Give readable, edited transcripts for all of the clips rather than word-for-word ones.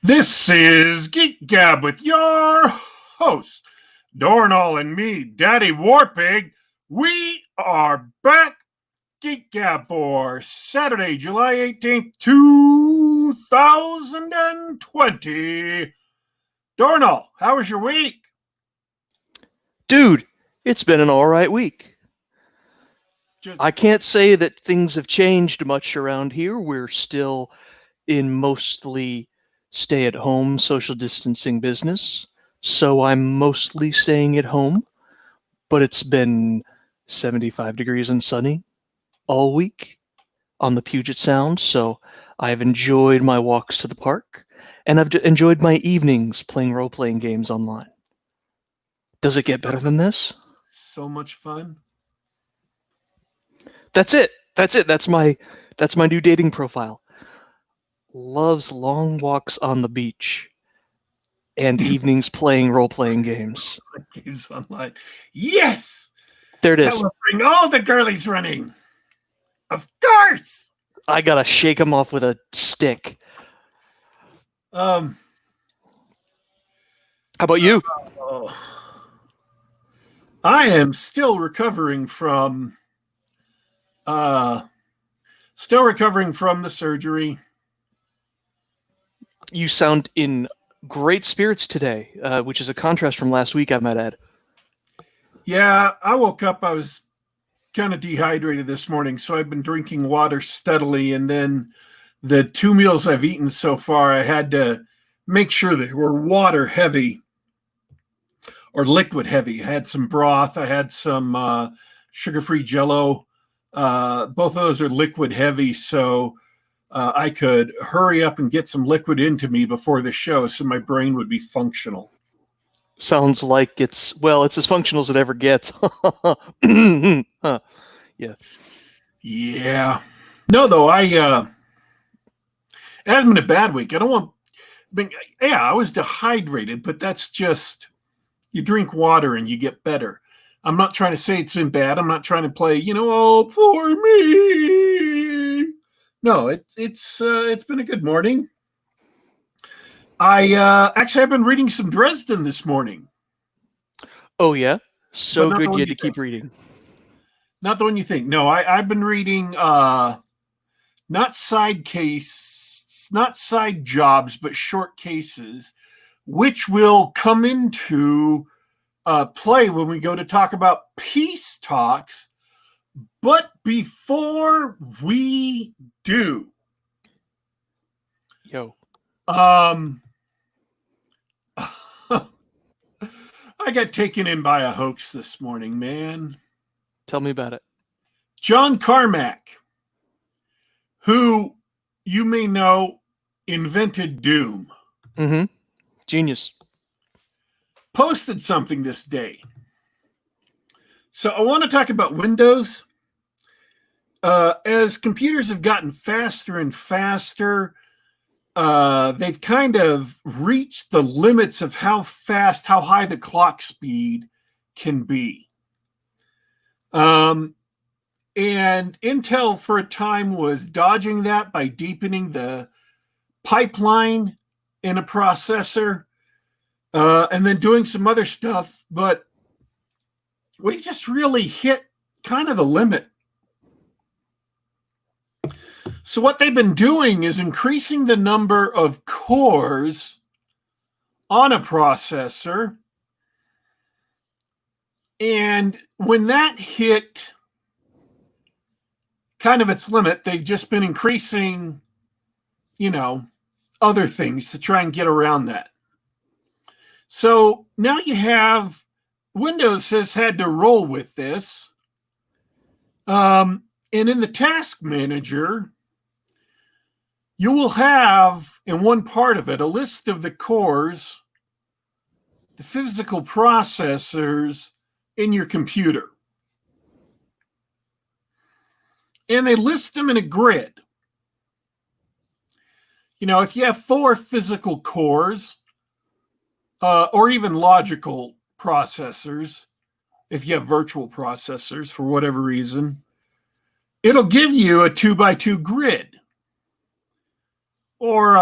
This is Geek Gab with your host, Dorrinal and me, Daddy Warpig. We are back, Geek Gab, for Saturday, July 18th, 2020. Dorrinal, how was your week? Dude, it's been an all right week. Just, I can't say that things have changed much around here. We're still in mostly stay-at-home social distancing business, so I'm mostly staying at home, but it's been 75 degrees and sunny all week on the Puget Sound, so I've enjoyed my walks to the park, and I've enjoyed my evenings playing role-playing games online. Does it get better than this? so much fun. That's it. That's my new dating profile. Loves long walks on the beach and evenings playing role-playing games. Games online. Yes! There it That is. will bring all the girlies running. Of course! I gotta shake them off with a stick. How about you? I am still recovering from the surgery. You sound in great spirits today, which is a contrast from last week, I might add. Yeah, I woke up, I was kind of dehydrated this morning, so I've been drinking water steadily, and then the 2 meals I've eaten so far, I had to make sure they were water heavy or liquid heavy. I had some broth, I had some sugar-free Jell-O. Both of those are liquid heavy, so I could hurry up and get some liquid into me before the show so my brain would be functional. Sounds like it's as functional as it ever gets. Yeah. Yeah. No, though, it hasn't been a bad week. I was dehydrated, but that's just, you drink water and you get better. I'm not trying to say it's been bad. I'm not trying to play, oh, poor me. No, it's been a good morning. I've been reading some Dresden this morning. Oh yeah, so good you had to keep reading. Not the one you think. No, I've been reading not side jobs, but short cases, which will come into play when we go to talk about peace talks. But before we do, I got taken in by a hoax this morning, man. Tell me about it. John Carmack, who you may know invented Doom. Mm-hmm. Genius. Posted something this day. So I want to talk about Windows. As computers have gotten faster and faster, they've kind of reached the limits of how high the clock speed can be. And Intel for a time was dodging that by deepening the pipeline in a processor, and then doing some other stuff, but we just really hit kind of the limit. So what they've been doing is increasing the number of cores on a processor. And when that hit kind of its limit, they've just been increasing, other things to try and get around that. So now you have Windows has had to roll with this. And in the task manager, you will have, in one part of it, a list of the cores, the physical processors in your computer. And they list them in a grid. If you have 4 physical cores, or even logical processors, if you have virtual processors for whatever reason, it'll give you a 2x2 grid. Or,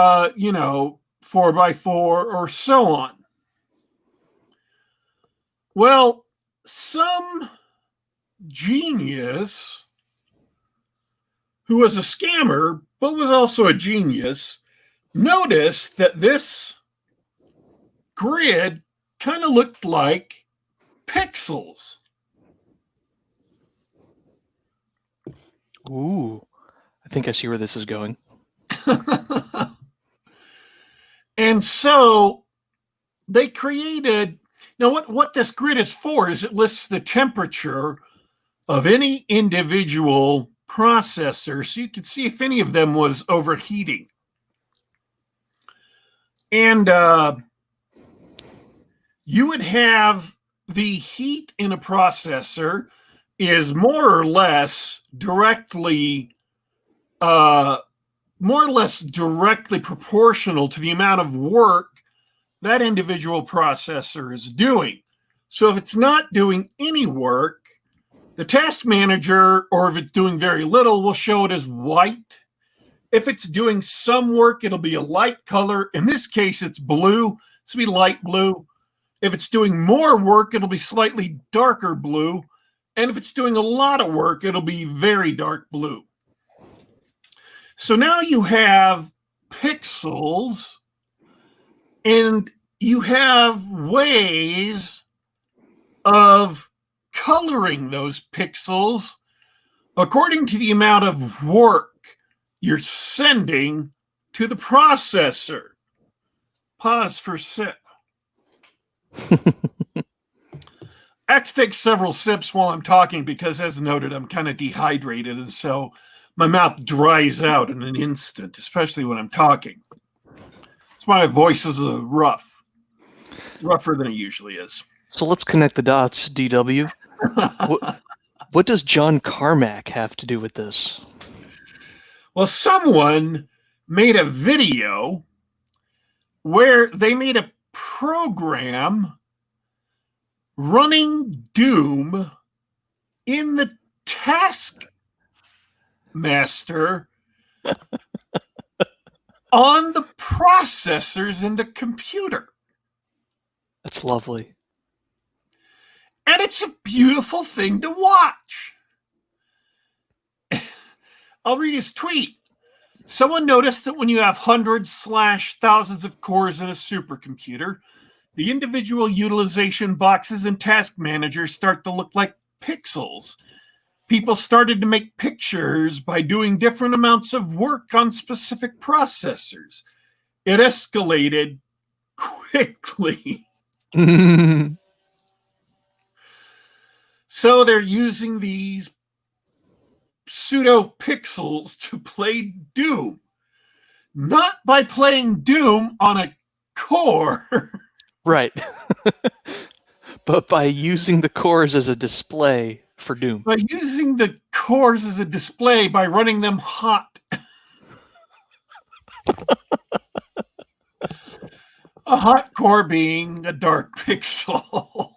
4x4, or so on. Well, some genius who was a scammer, but was also a genius, noticed that this grid kind of looked like pixels. Ooh, I think I see where this is going. And so they created, now what this grid is for is it lists the temperature of any individual processor, so you can see if any of them was overheating. And you would have the heat in a processor is more or less directly proportional to the amount of work that individual processor is doing. So if it's not doing any work, the task manager, or if it's doing very little, will show it as white. If it's doing some work, it'll be a light color. In this case, it's blue. This will be light blue. If it's doing more work, it'll be slightly darker blue. And if it's doing a lot of work, it'll be very dark blue. So now you have pixels, and you have ways of coloring those pixels according to the amount of work you're sending to the processor. Pause for sip. I have to take several sips while I'm talking because, as noted, I'm kind of dehydrated, and so my mouth dries out in an instant, especially when I'm talking. That's why my voice is rougher than it usually is. So let's connect the dots, DW. What does John Carmack have to do with this? Well, someone made a video where they made a program running Doom in the task master on the processors in the computer. That's lovely. And it's a beautiful thing to watch. I'll read his tweet. Someone noticed that when you have hundreds/thousands of cores in a supercomputer, the individual utilization boxes and task managers start to look like pixels. People started to make pictures by doing different amounts of work on specific processors. It escalated quickly. So they're using these pseudo pixels to play Doom, not by playing Doom on a core. Right. But by using the cores as a display for Doom. By using the cores as a display by running them hot. A hot core being a dark pixel.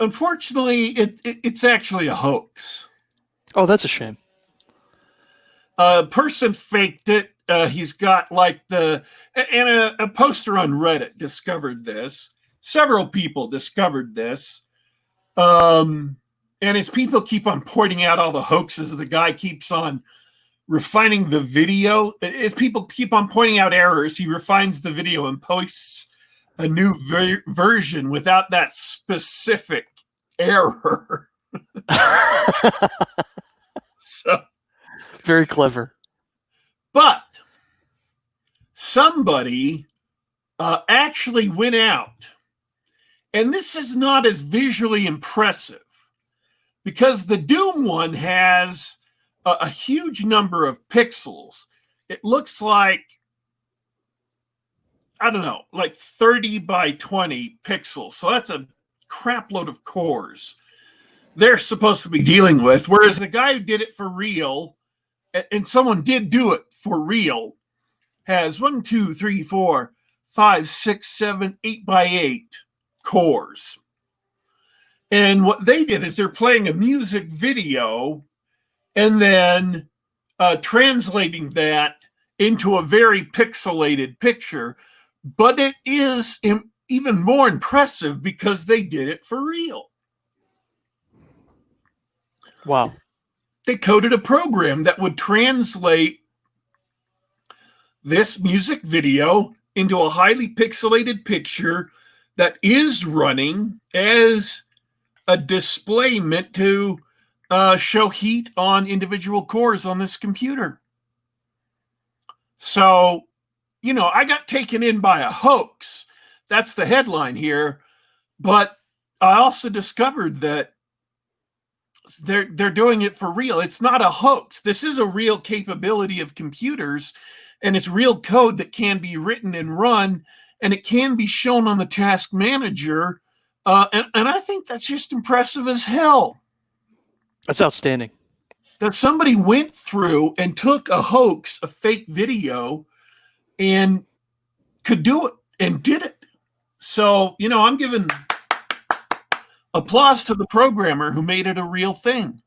Unfortunately, it's actually a hoax. Oh, that's a shame. A person faked it. He's got like a poster on Reddit discovered this. Several people discovered this. And as people keep on pointing out all the hoaxes, the guy keeps on refining the video. As people keep on pointing out errors, he refines the video and posts a new version without that specific error. So very clever. But somebody actually went out, and this is not as visually impressive because the Doom one has a huge number of pixels. It looks like, I don't know, like 30 by 20 pixels. So that's a crap load of cores they're supposed to be dealing with. Whereas the guy who did it for real, and someone did do it for real, has 1, 2, 3, 4, 5, 6, 7, 8 by 8 cores. And what they did is they're playing a music video and then translating that into a very pixelated picture, but it is even more impressive because they did it for real. Wow. They coded a program that would translate this music video into a highly pixelated picture that is running as a display meant to show heat on individual cores on this computer. So, I got taken in by a hoax. That's the headline here. But I also discovered that they're doing it for real. It's not a hoax. This is a real capability of computers, and it's real code that can be written and run, and it can be shown on the task manager. And I think that's just impressive as hell. That's outstanding. That somebody went through and took a hoax, a fake video, and could do it and did it. So, I'm giving applause to the programmer who made it a real thing.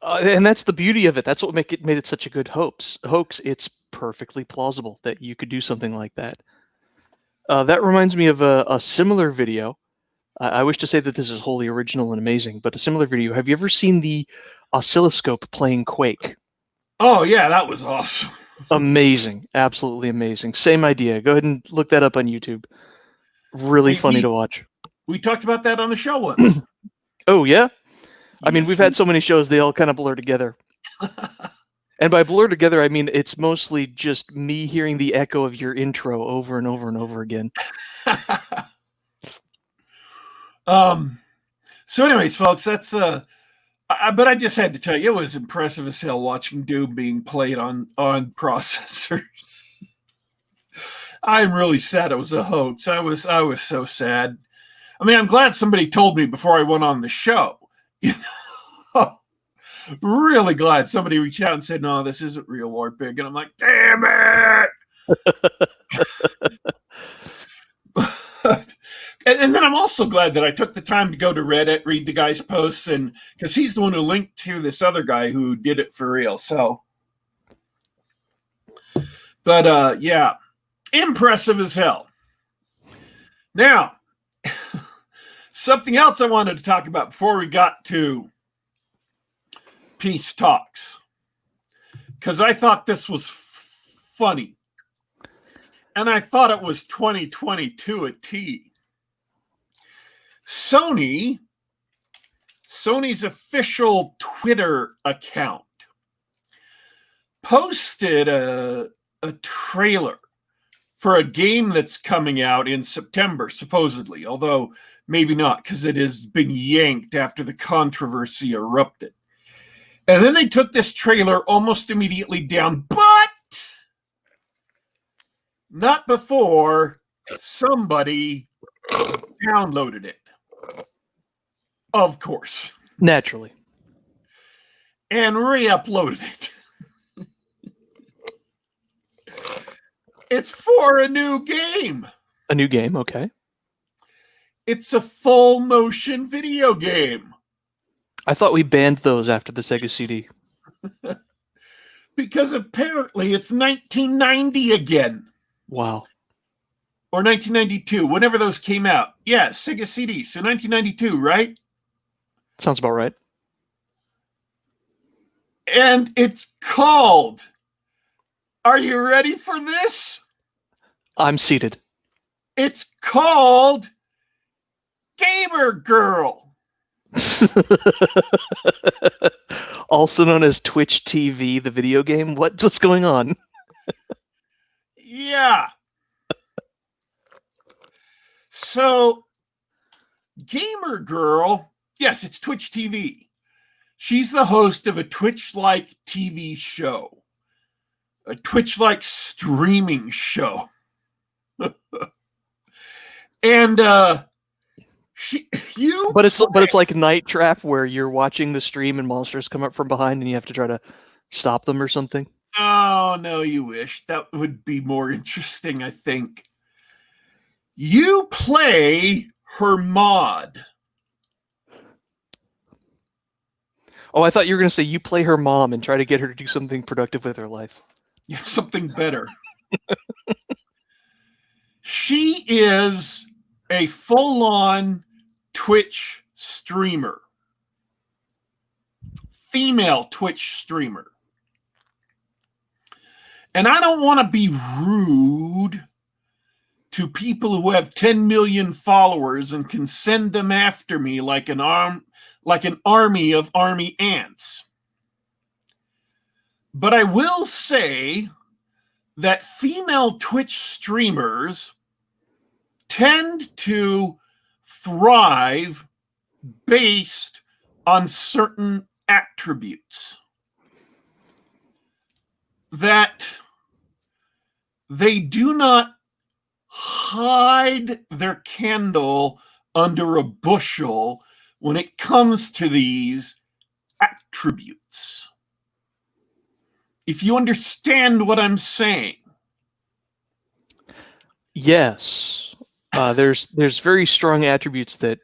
And that's the beauty of it. That's what made it such a good hoax. It's perfectly plausible that you could do something like that. That reminds me of a similar video. I wish to say that this is wholly original and amazing, but a similar video. Have you ever seen the oscilloscope playing Quake? Oh, yeah, that was awesome. Amazing. Absolutely amazing. Same idea. Go ahead and look that up on YouTube. Really funny to watch. We talked about that on the show once. Oh, yeah? I mean, we've had so many shows, they all kind of blur together. And by blur together, I mean it's mostly just me hearing the echo of your intro over and over and over again. So anyways, folks, that's but I just had to tell you, it was impressive as hell watching Doom being played on processors. I'm really sad it was a hoax. I was so sad. I mean, I'm glad somebody told me before I went on the show. Really glad somebody reached out and said, "No, this isn't real Warpig," and I'm like, "Damn it!" And then I'm also glad that I took the time to go to Reddit, read the guy's posts, and because he's the one who linked to this other guy who did it for real. So, but yeah, impressive as hell. Now, something else I wanted to talk about before we got to peace talks, because I thought this was funny, and I thought it was 2022 at T. Sony's official Twitter account posted a trailer for a game that's coming out in September, supposedly, although maybe not, because it has been yanked after the controversy erupted. And then they took this trailer almost immediately down, but not before somebody downloaded it. Of course. Naturally. And re-uploaded it. It's for a new game. A new game, okay. It's a full motion video game. I thought we banned those after the Sega CD. Because apparently it's 1990 again. Wow. Or 1992, whenever those came out. Yeah, Sega CD, so 1992, right? Sounds about right. And it's called, are you ready for this? I'm seated. It's called Gamer Girl. Also known as Twitch TV, the video game. What's going on? Yeah. So, Gamer Girl, yes, it's Twitch TV. She's the host of a Twitch-like TV show. A Twitch-like streaming show. And but it's like Night Trap, where you're watching the stream and monsters come up from behind and you have to try to stop them or something. Oh, no, you wish. That would be more interesting, I think. You play her mod. Oh, I thought you were going to say you play her mom and try to get her to do something productive with her life. Yeah, something better. She is a full-on Twitch streamer. Female Twitch streamer. And I don't want to be rude to people who have 10 million followers and can send them after me like an army of army ants. But I will say that female Twitch streamers tend to thrive based on certain attributes that they do not hide their candle under a bushel when it comes to these attributes. If you understand what I'm saying. Yes. There's very strong attributes that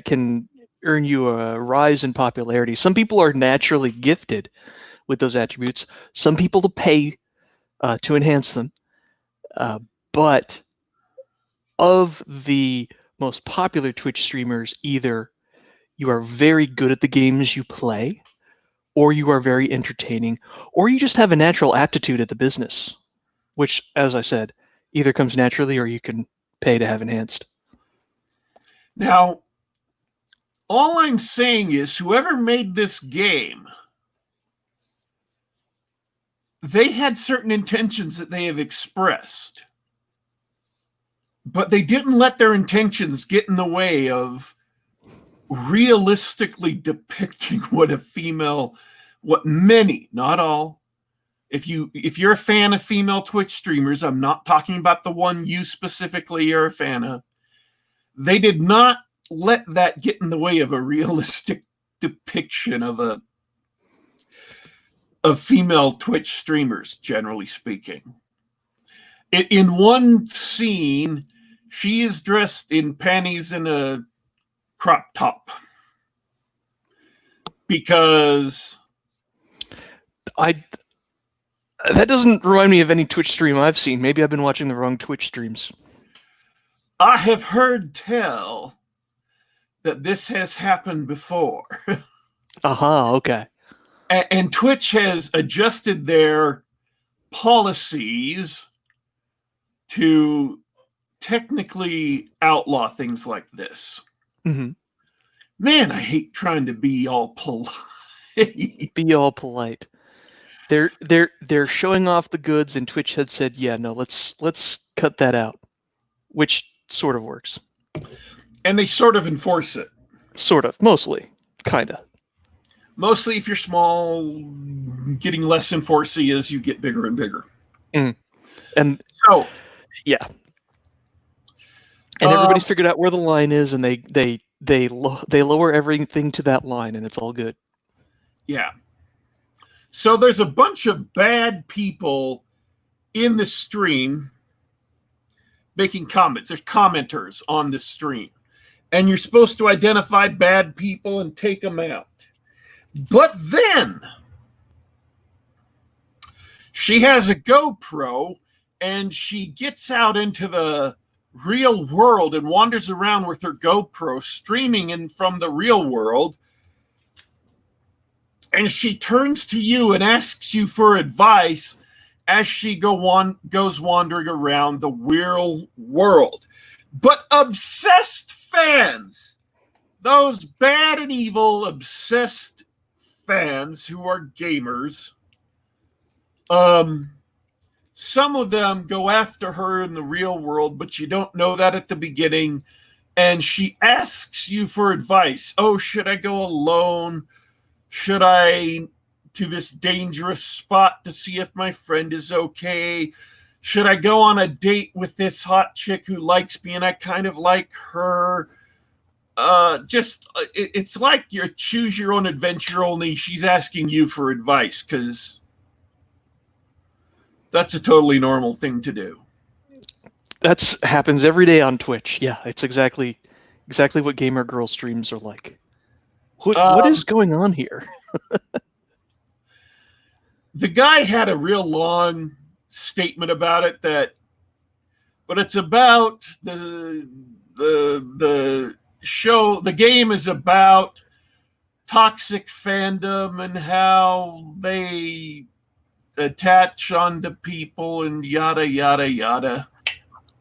can earn you a rise in popularity. Some people are naturally gifted with those attributes. Some people to pay to enhance them. But of the most popular Twitch streamers, either you are very good at the games you play, or you are very entertaining, or you just have a natural aptitude at the business, which, as I said, either comes naturally or you can pay to have enhanced. Now, all I'm saying is whoever made this game, they had certain intentions that they have expressed, but they didn't let their intentions get in the way of realistically depicting what many, not all. If you're a fan of female Twitch streamers, I'm not talking about the one you specifically are a fan of. They did not let that get in the way of a realistic depiction of female Twitch streamers, generally speaking. In one scene, she is dressed in panties and a crop top because that doesn't remind me of any Twitch stream I've seen. Maybe I've been watching the wrong Twitch streams. I have heard tell that this has happened before. Okay. And Twitch has adjusted their policies to technically outlaw things like this. Mm-hmm. Man, I hate trying to be all polite. Be all polite. They're showing off the goods, and Twitch had said, "Yeah, no, let's cut that out," which sort of works. And they sort of enforce it. Sort of, mostly, kinda. Mostly, if you're small, getting less enforcey as you get bigger and bigger. Mm. And so, yeah, and everybody's figured out where the line is, and they lower everything to that line, and it's all good. Yeah. So there's a bunch of bad people in the stream making comments. There's commenters on the stream. And you're supposed to identify bad people and take them out. But then she has a GoPro and she gets out into the real world and wanders around with her GoPro streaming in from the real world. And she turns to you and asks you for advice as she goes wandering around the real world. But obsessed fans, those bad and evil obsessed fans who are gamers, some of them go after her in the real world, but you don't know that at the beginning. And she asks you for advice. Oh, should I go alone? Should I to this dangerous spot to see if my friend is okay? Should I go on a date with this hot chick who likes me and I kind of like her? It's like you choose your own adventure, only she's asking you for advice because that's a totally normal thing to do. That happens every day on Twitch. Yeah, it's exactly what gamer girl streams are like. What is going on here? The guy had a real long statement about it, but it's about the show. The game is about toxic fandom and how they attach onto people and yada yada yada.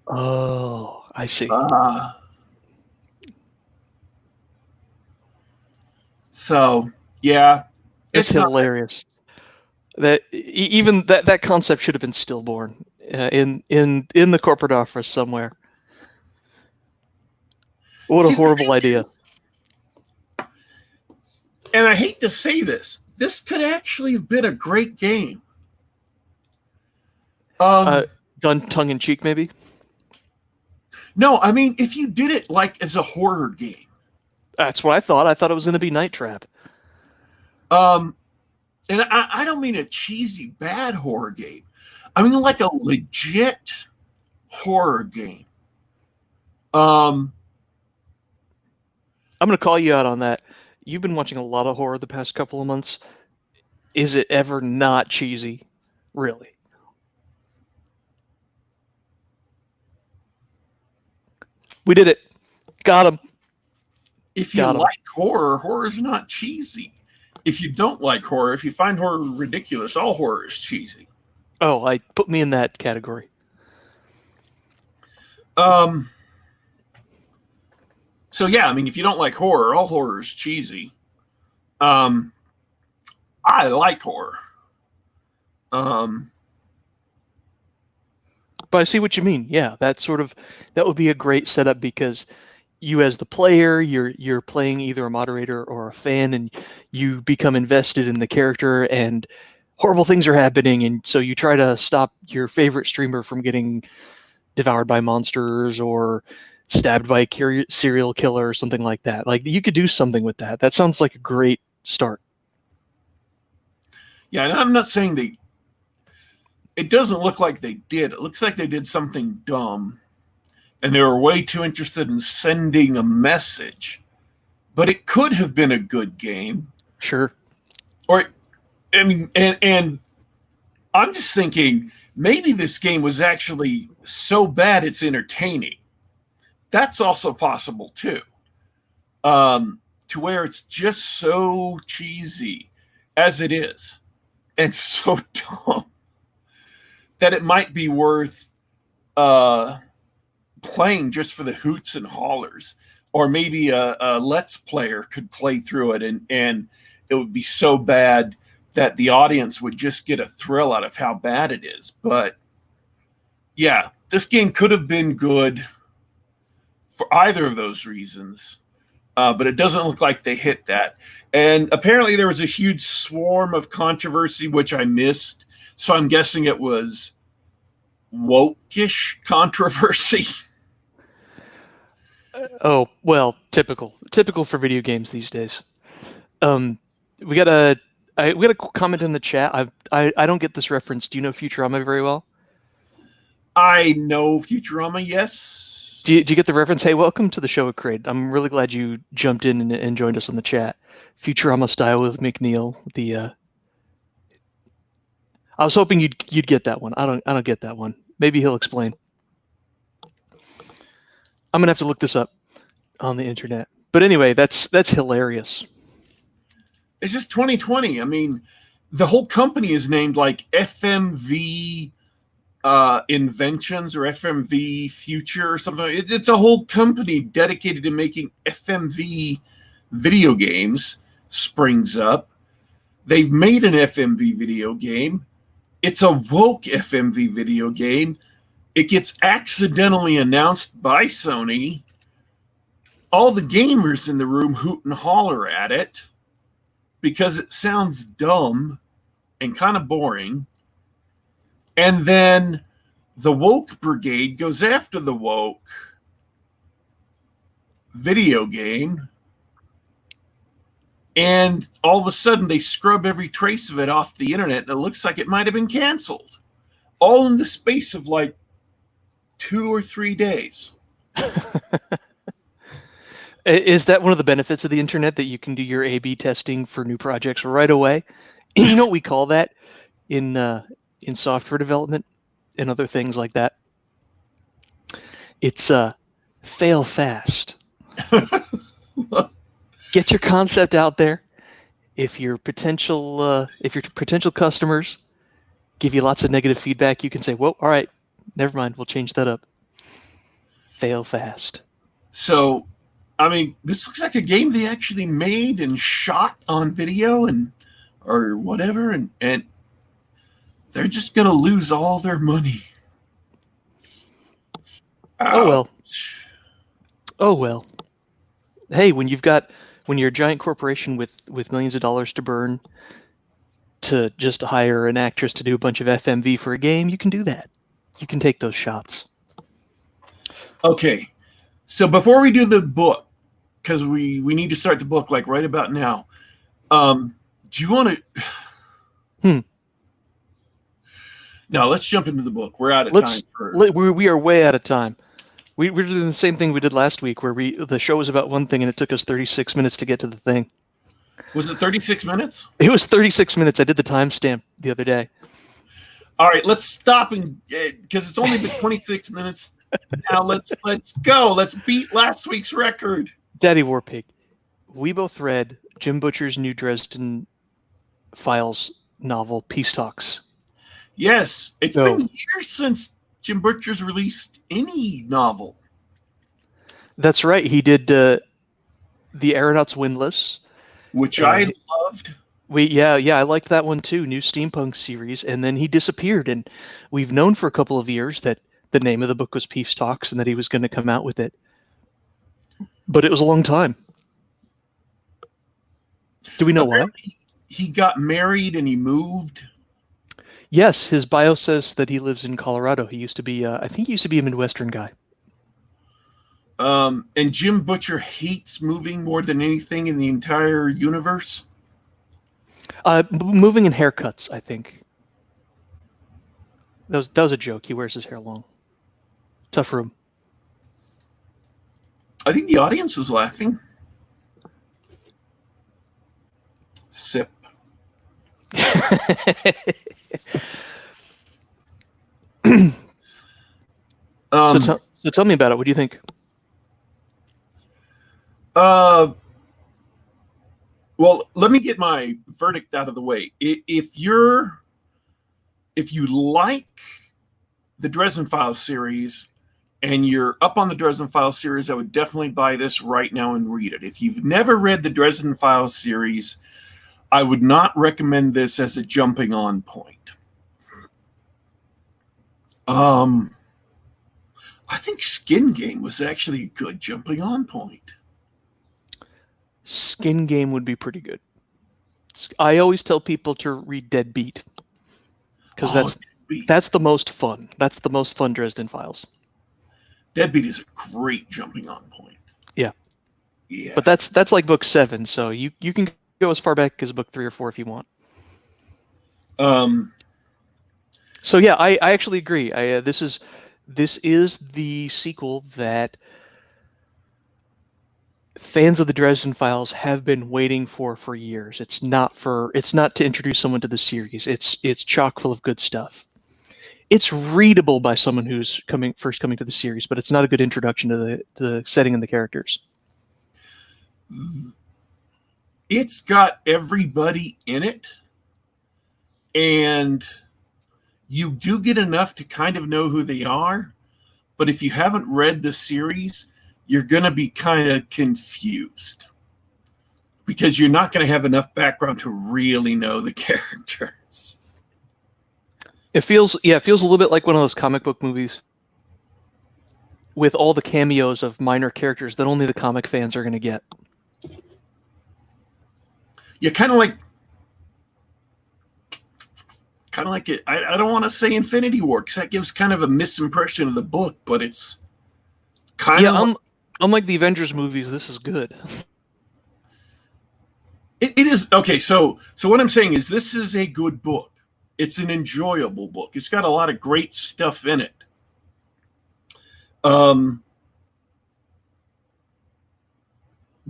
Oh, I see. So yeah, it's hilarious. That even that concept should have been stillborn in the corporate office somewhere. What a horrible idea. And I hate to say this could actually have been a great game. Done tongue in cheek, maybe? No, I mean, if you did it like as a horror game. That's what I thought. I thought it was going to be Night Trap. And I don't mean a cheesy, bad horror game. I mean like a legit horror game. I'm going to call you out on that. You've been watching a lot of horror the past couple of months. Is it ever not cheesy? Really? We did it. Got him. If you like horror, horror's not cheesy. If you don't like horror, if you find horror ridiculous, all horror is cheesy. Oh, put me in that category. So yeah, I mean, if you don't like horror, all horror is cheesy. I like horror. But I see what you mean. Yeah, that would be a great setup because you as the player, you're playing either a moderator or a fan, and you become invested in the character, and horrible things are happening, and so you try to stop your favorite streamer from getting devoured by monsters or stabbed by a serial killer or something like that. Like, you could do something with that. That sounds like a great start. Yeah, and I'm not saying it doesn't look like they did. It looks like they did something dumb. And they were way too interested in sending a message. But it could have been a good game. Sure. Or, I mean, and I'm just thinking, maybe this game was actually so bad it's entertaining. That's also possible, too. To where it's just so cheesy as it is. And so dumb. That it might be worth playing just for the hoots and hollers, or maybe a let's player could play through it, and it would be so bad that the audience would just get a thrill out of how bad it is. But yeah, this game could have been good for either of those reasons, but it doesn't look like they hit that. And apparently there was a huge swarm of controversy, which I missed, so I'm guessing it was woke-ish controversy. Oh, well, typical for video games these days. We got a comment in the chat. I don't get this reference. Do you know Futurama very well? I know Futurama, yes. Do you get the reference? Hey, welcome to the show, Crade. I'm really glad you jumped in and joined us on the chat. Futurama style with McNeil. I was hoping you'd get that one. I don't get that one. Maybe he'll explain. I'm gonna have to look this up on the internet. But anyway, that's hilarious. It's just 2020. I mean, the whole company is named like FMV Inventions or FMV Future or something. It's a whole company dedicated to making FMV video games. Springs up. They've made an FMV video game. It's a woke FMV video game. It gets accidentally announced by Sony. All the gamers in the room hoot and holler at it because it sounds dumb and kind of boring. And then the woke brigade goes after the woke video game. And all of a sudden they scrub every trace of it off the internet, and it looks like it might have been canceled. All in the space of like 2 or 3 days. Is that one of the benefits of the internet, that you can do your A/B testing for new projects right away? You know what we call that in software development and other things like that? It's fail fast. Get your concept out there. If your potential customers give you lots of negative feedback, you can say, "Well, all right, never mind. We'll change that up." Fail fast. So, I mean, this looks like a game they actually made and shot on video or whatever, and they're just gonna lose all their money. Oh well. Oh well. Hey, when you're a giant corporation with millions of dollars to burn to just hire an actress to do a bunch of FMV for a game, you can do that. You can take those shots. Okay, so before we do the book, because we need to start the book like right about now, do you want to? No, let's jump into the book. We're out of time. We are way out of time. We're doing the same thing we did last week, where the show was about one thing and it took us 36 minutes to get to the thing. Was it 36 minutes? It was 36 minutes. I did the timestamp the other day. All right, let's stop because it's only been 26 minutes. Now let's go. Let's beat last week's record. Daddy Warpig, we both read Jim Butcher's new Dresden Files novel, Peace Talks. Yes, it's been years since Jim Butcher's released any novel. That's right. He did The Aeronauts Windlass, which I loved. I liked that one too. New steampunk series, and then he disappeared. And we've known for a couple of years that the name of the book was Peace Talks and that he was going to come out with it. But it was a long time. Do we know why? He got married and he moved. Yes, his bio says that he lives in Colorado. He used to be, I think he used to be a Midwestern guy. And Jim Butcher hates moving more than anything in the entire universe. Moving and haircuts, I think. That was a joke. He wears his hair long. Tough room. I think the audience was laughing. Sip. So tell me about it. What do you think? Well, let me get my verdict out of the way. If you like the Dresden Files series and you're up on the Dresden Files series, I would definitely buy this right now and read it. If you've never read the Dresden Files series, I would not recommend this as a jumping on point. I think Skin Game was actually a good jumping on point. Skin Game would be pretty good. I always tell people to read Deadbeat because that's the most fun. That's the most fun Dresden Files. Deadbeat is a great jumping on point. Yeah. Yeah. But that's like book 7, so you can go as far back as book 3 or 4 if you want. So yeah, I actually agree. This is the sequel that fans of the Dresden Files have been waiting for years. It's not to introduce someone to the series. It's chock full of good stuff. It's readable by someone who's first coming to the series, but it's not a good introduction to the setting and the characters. It's got everybody in it, and you do get enough to kind of know who they are, but if you haven't read the series, you're going to be kind of confused because you're not going to have enough background to really know the characters. It feels a little bit like one of those comic book movies with all the cameos of minor characters that only the comic fans are going to get. Yeah, kind of like it. I don't want to say Infinity War because that gives kind of a misimpression of the book, but it's kind of. Unlike the Avengers movies, this is good. It is okay. So what I'm saying is, this is a good book. It's an enjoyable book. It's got a lot of great stuff in it.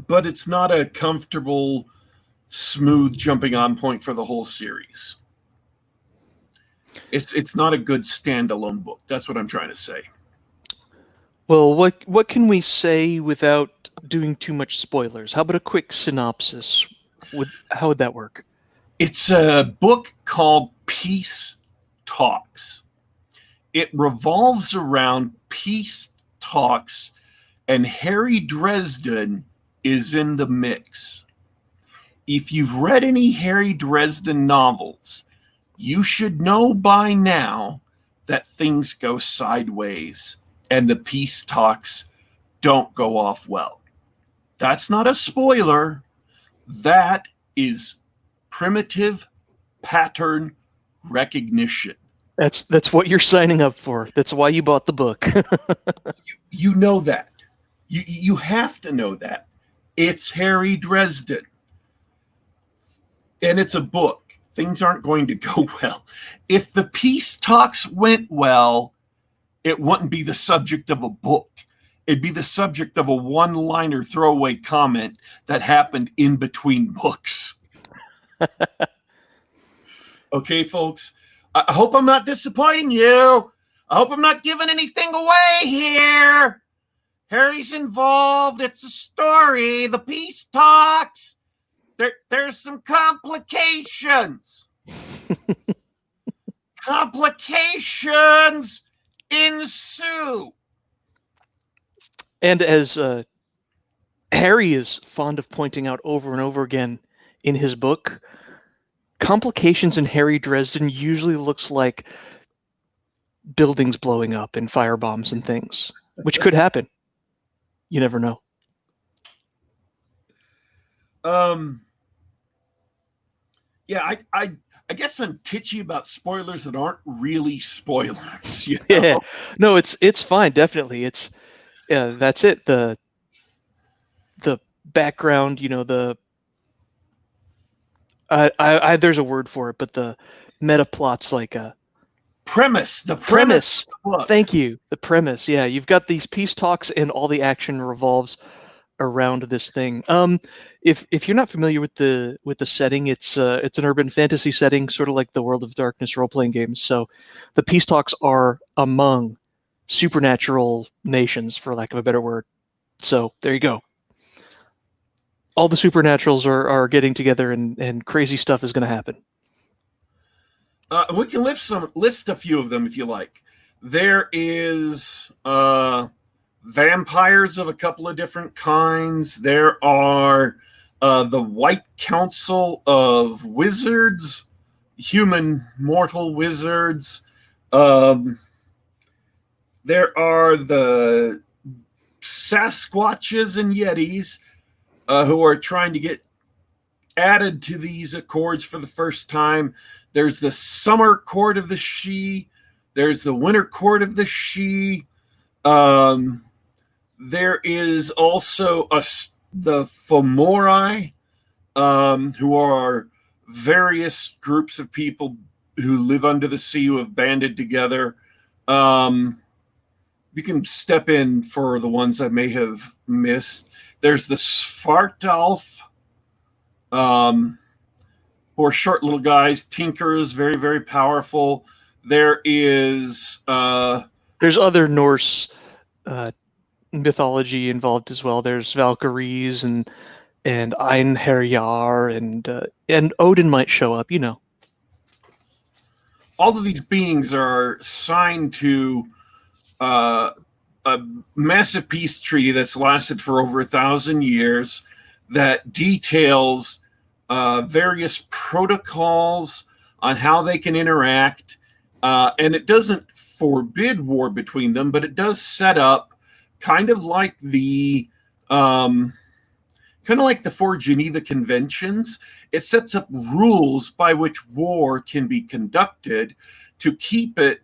but it's not a comfortable, smooth jumping on point for the whole series. It's not a good standalone book. That's what I'm trying to say. Well, what can we say without doing too much spoilers? How about a quick synopsis? How would that work? It's a book called Peace Talks. It revolves around peace talks, and Harry Dresden is in the mix. If you've read any Harry Dresden novels, you should know by now that things go sideways and the peace talks don't go off well. That's not a spoiler. That is primitive pattern recognition. That's what you're signing up for. That's why you bought the book. You know that. You have to know that. It's Harry Dresden. And it's a book. Things aren't going to go well. If the peace talks went well, it wouldn't be the subject of a book. It'd be the subject of a one-liner throwaway comment that happened in between books. Okay, folks? I hope I'm not disappointing you. I hope I'm not giving anything away here. Harry's involved. It's a story. The peace talks. There's some complications. Complications ensue. And as Harry is fond of pointing out over and over again in his book, complications in Harry Dresden usually looks like buildings blowing up and firebombs and things, which could happen. You never know. Yeah, I guess I'm titchy about spoilers that aren't really spoilers. You know? Yeah, no, it's fine. Definitely, that's it. The background, there's a word for it, but the meta plot's like a premise. The premise. Thank you. The premise. Yeah, you've got these peace talks, and all the action revolves around this thing. If you're not familiar with the setting, it's an urban fantasy setting, sort of like the World of Darkness role-playing games. So the peace talks are among supernatural nations, for lack of a better word. So there you go. All the supernaturals are getting together, and crazy stuff is going to happen. We can list a few of them if you like. There is vampires of a couple of different kinds. There are the White Council of Wizards, human mortal wizards. There are the Sasquatches and Yetis who are trying to get added to these accords for the first time. There's the Summer Court of the Sidhe. There's the Winter Court of the Sidhe. There is also the Fomori, who are various groups of people who live under the sea who have banded together. You can step in for the ones I may have missed. There's the Svartalf, who are short little guys, tinkers, very, very powerful. There is... There's other Norse mythology involved as well. There's Valkyries and Einherjar, and Odin might show up, All of these beings are signed to a massive peace treaty that's lasted for over 1,000 years that details various protocols on how they can interact. And it doesn't forbid war between them, but it does set up kind of like the four Geneva Conventions. It sets up rules by which war can be conducted to keep the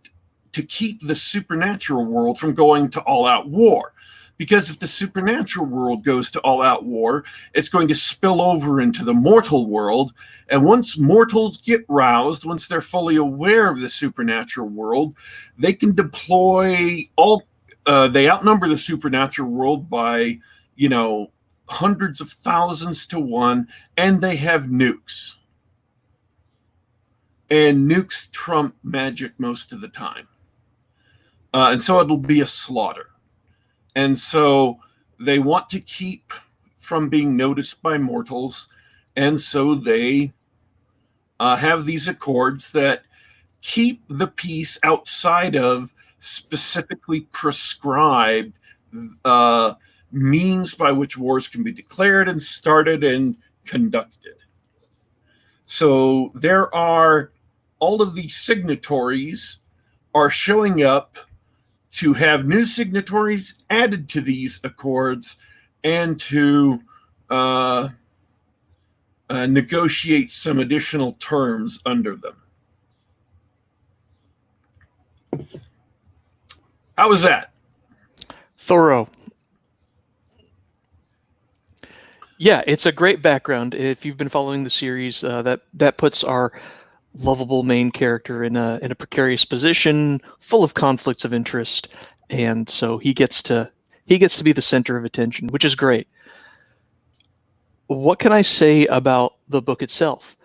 supernatural world from going to all-out war. Because if the supernatural world goes to all-out war, it's going to spill over into the mortal world. And once mortals get roused, once they're fully aware of the supernatural world, they can deploy they outnumber the supernatural world by, hundreds of thousands to one, and they have nukes. And nukes trump magic most of the time. And so it'll be a slaughter. And so they want to keep from being noticed by mortals. And so they have these accords that keep the peace outside of specifically prescribed means by which wars can be declared and started and conducted. So there are all of these signatories are showing up to have new signatories added to these accords and to negotiate some additional terms under them. How was that? Thorough. Yeah, it's a great background. If you've been following the series, that puts our lovable main character in a precarious position, full of conflicts of interest, and so he gets to be the center of attention, which is great. What can I say about the book itself?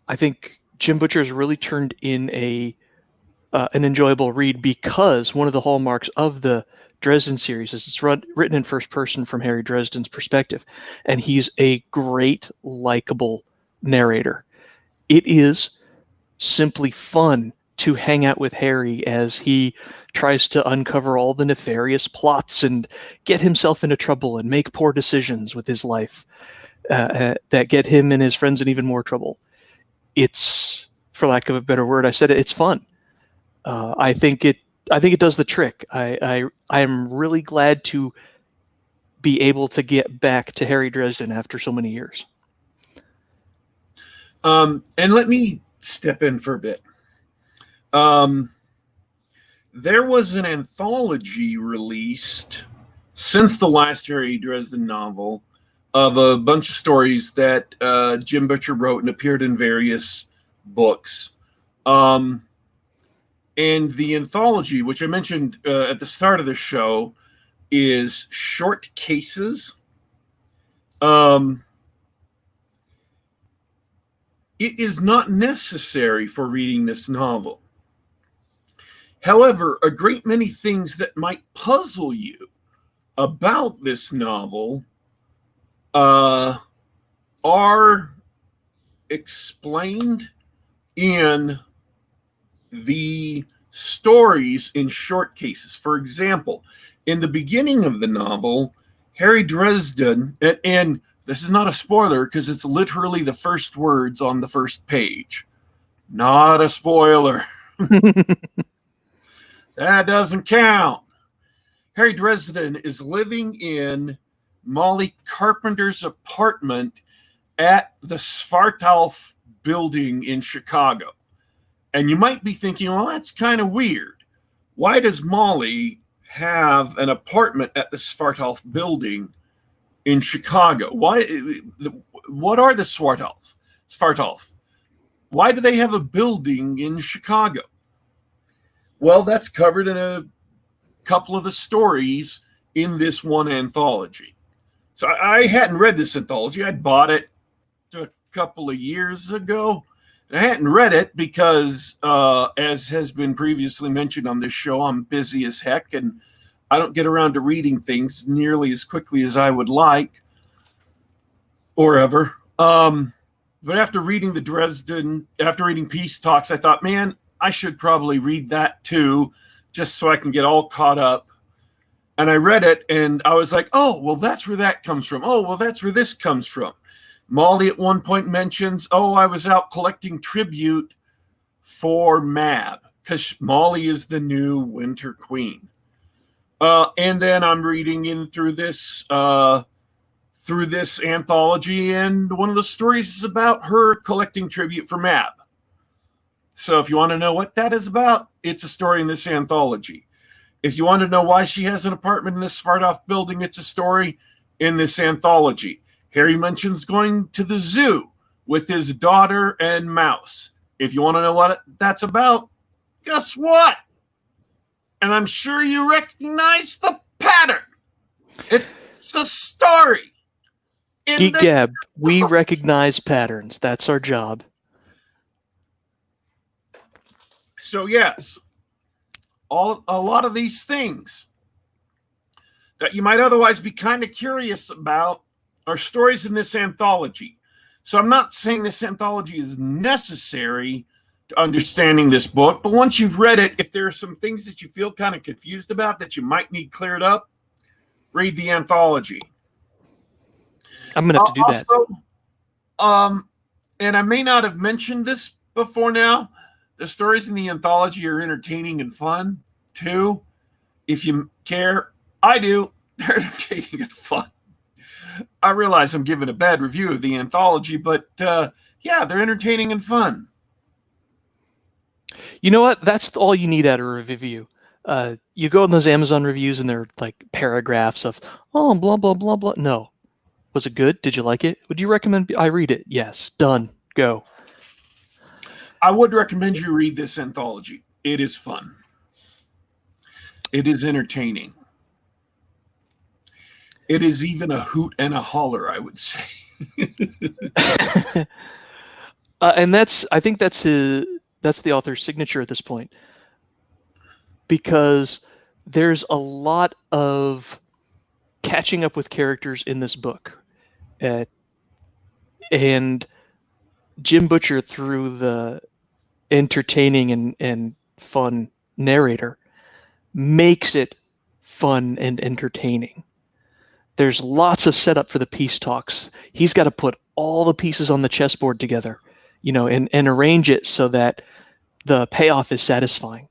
I think Jim Butcher has really turned in an enjoyable read, because one of the hallmarks of the Dresden series is it's written in first person from Harry Dresden's perspective, and he's a great, likable narrator. It is simply fun to hang out with Harry as he tries to uncover all the nefarious plots and get himself into trouble and make poor decisions with his life that get him and his friends in even more trouble. It's, for lack of a better word, I said it's fun. I think it does the trick. I am really glad to be able to get back to Harry Dresden after so many years. And let me step in for a bit. There was an anthology released since the last Harry Dresden novel of a bunch of stories that Jim Butcher wrote and appeared in various books. And the anthology, which I mentioned at the start of the show, is Short Cases. It is not necessary for reading this novel. However, a great many things that might puzzle you about this novel are explained in the stories in Short Cases. For example, in the beginning of the novel, Harry Dresden, and this is not a spoiler because it's literally the first words on the first page. Not a spoiler. That doesn't count. Harry Dresden is living in Molly Carpenter's apartment at the Svartalf building in Chicago. And you might be thinking, well, that's kind of weird. Why does Molly have an apartment at the Svartalf building in Chicago? Why? What are the Svartalf? Why do they have a building in Chicago? Well, that's covered in a couple of the stories in this one anthology. So I hadn't read this anthology. I'd bought it a couple of years ago. I hadn't read it because, as has been previously mentioned on this show, I'm busy as heck and I don't get around to reading things nearly as quickly as I would like or ever. But after reading after reading Peace Talks, I thought, man, I should probably read that too, just so I can get all caught up. And I read it and I was like, oh, well, that's where that comes from. Oh, well, that's where this comes from. Molly at one point mentions, oh, I was out collecting tribute for Mab, because Molly is the new Winter Queen. And then I'm reading in through this anthology, and one of the stories is about her collecting tribute for Mab. So if you want to know what that is about, it's a story in this anthology. If you want to know why she has an apartment in this Svartalf building, it's a story in this anthology. Harry mentions going to the zoo with his daughter and mouse. If you want to know what that's about, guess what? And I'm sure you recognize the pattern. It's It's a story. Geek Gab, we recognize patterns. That's our job. So yes, a lot of these things that you might otherwise be kind of curious about are stories in this anthology. So I'm not saying this anthology is necessary to understanding this book, but once you've read it, if there are some things that you feel kind of confused about that you might need cleared up, read the anthology. I'm going to have to do that. Also, and I may not have mentioned this before now, the stories in the anthology are entertaining and fun, too. If you care, I do. They're entertaining and fun. I realize I'm giving a bad review of the anthology, but yeah, they're entertaining and fun. You know what? That's all you need out of a review. You go on those Amazon reviews and they're like paragraphs of, oh, blah, blah, blah, blah. No. Was it good? Did you like it? Would you recommend I read it? Yes. Done. Go. I would recommend you read this anthology. It is fun. It is entertaining. It is even a hoot and a holler, I would say. And I think that's the author's signature at this point, because there's a lot of catching up with characters in this book, and Jim Butcher, through the entertaining and fun narrator, makes it fun and entertaining. There's lots of setup for the peace talks. He's got to put all the pieces on the chessboard together, and arrange it so that the payoff is satisfying.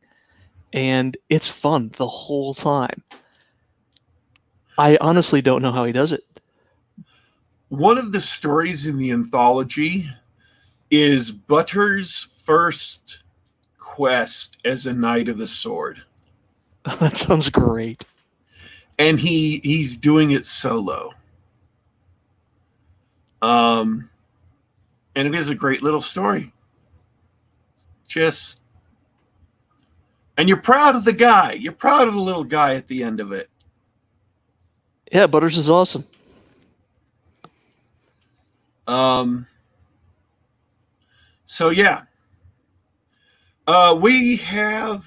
And it's fun the whole time. I honestly don't know how he does it. One of the stories in the anthology is Butter's first quest as a Knight of the Sword. That sounds great. And he's doing it solo. And it is a great little story. And you're proud of the guy. You're proud of the little guy at the end of it. Yeah, Butters is awesome. So yeah. We have...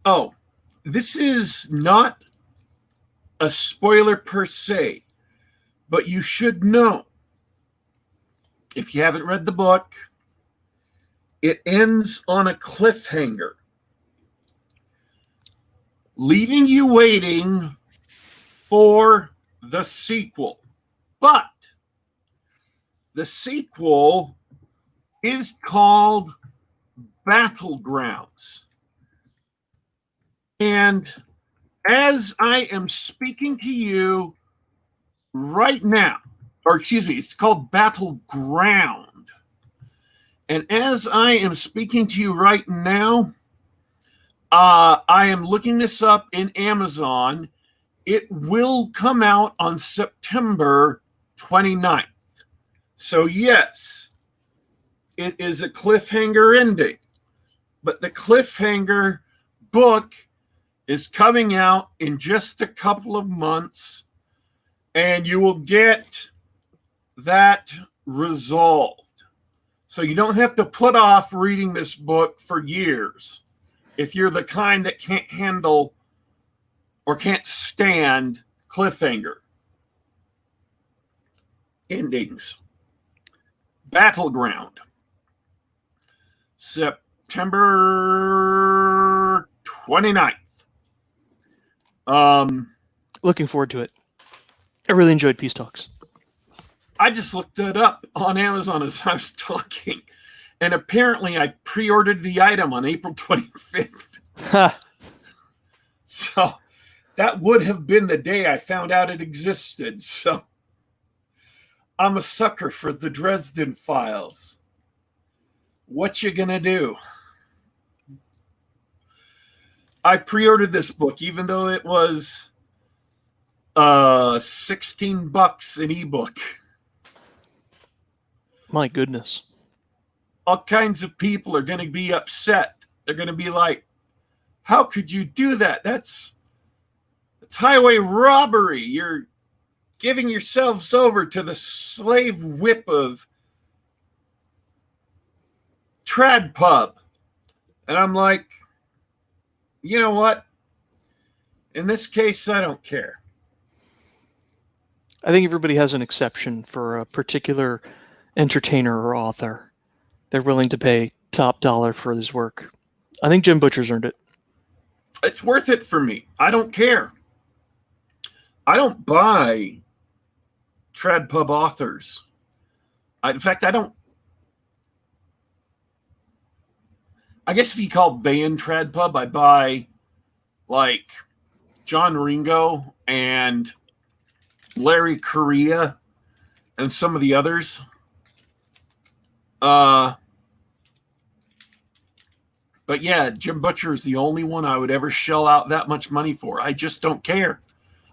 Oh, this is not a spoiler per se, but you should know, if you haven't read the book, it ends on a cliffhanger, leaving you waiting for the sequel. But the sequel is called Battlegrounds. And as I am speaking to you right now, or excuse me, it's called Battleground. And as I am speaking to you right now, I am looking this up in Amazon. It will come out on September 29th. So yes, it is a cliffhanger ending. But the cliffhanger book is coming out in just a couple of months, and you will get that resolved. So you don't have to put off reading this book for years if you're the kind that can't handle or can't stand cliffhanger endings. Battleground. September 29th. Looking forward to it. I really enjoyed Peace Talks. I just looked it up on Amazon as I was talking, and apparently I pre-ordered the item on April 25th. So that would have been the day I found out it existed. So I'm a sucker for the Dresden Files. What you gonna do? I pre-ordered this book, even though it was $16 an ebook. My goodness. All kinds of people are going to be upset. They're going to be like, how could you do that? That's It's highway robbery. You're giving yourselves over to the slave whip of trad pub. And I'm like, you know what? In this case, I don't care. I think everybody has an exception for a particular entertainer or author. They're willing to pay top dollar for his work. I think Jim Butcher's earned it. It's worth it for me. I don't care. I don't buy trad pub authors. In fact, I don't. I guess if you call band trad pub, I buy like John Ringo and Larry Correa and some of the others. But yeah, Jim Butcher is the only one I would ever shell out that much money for. I just don't care.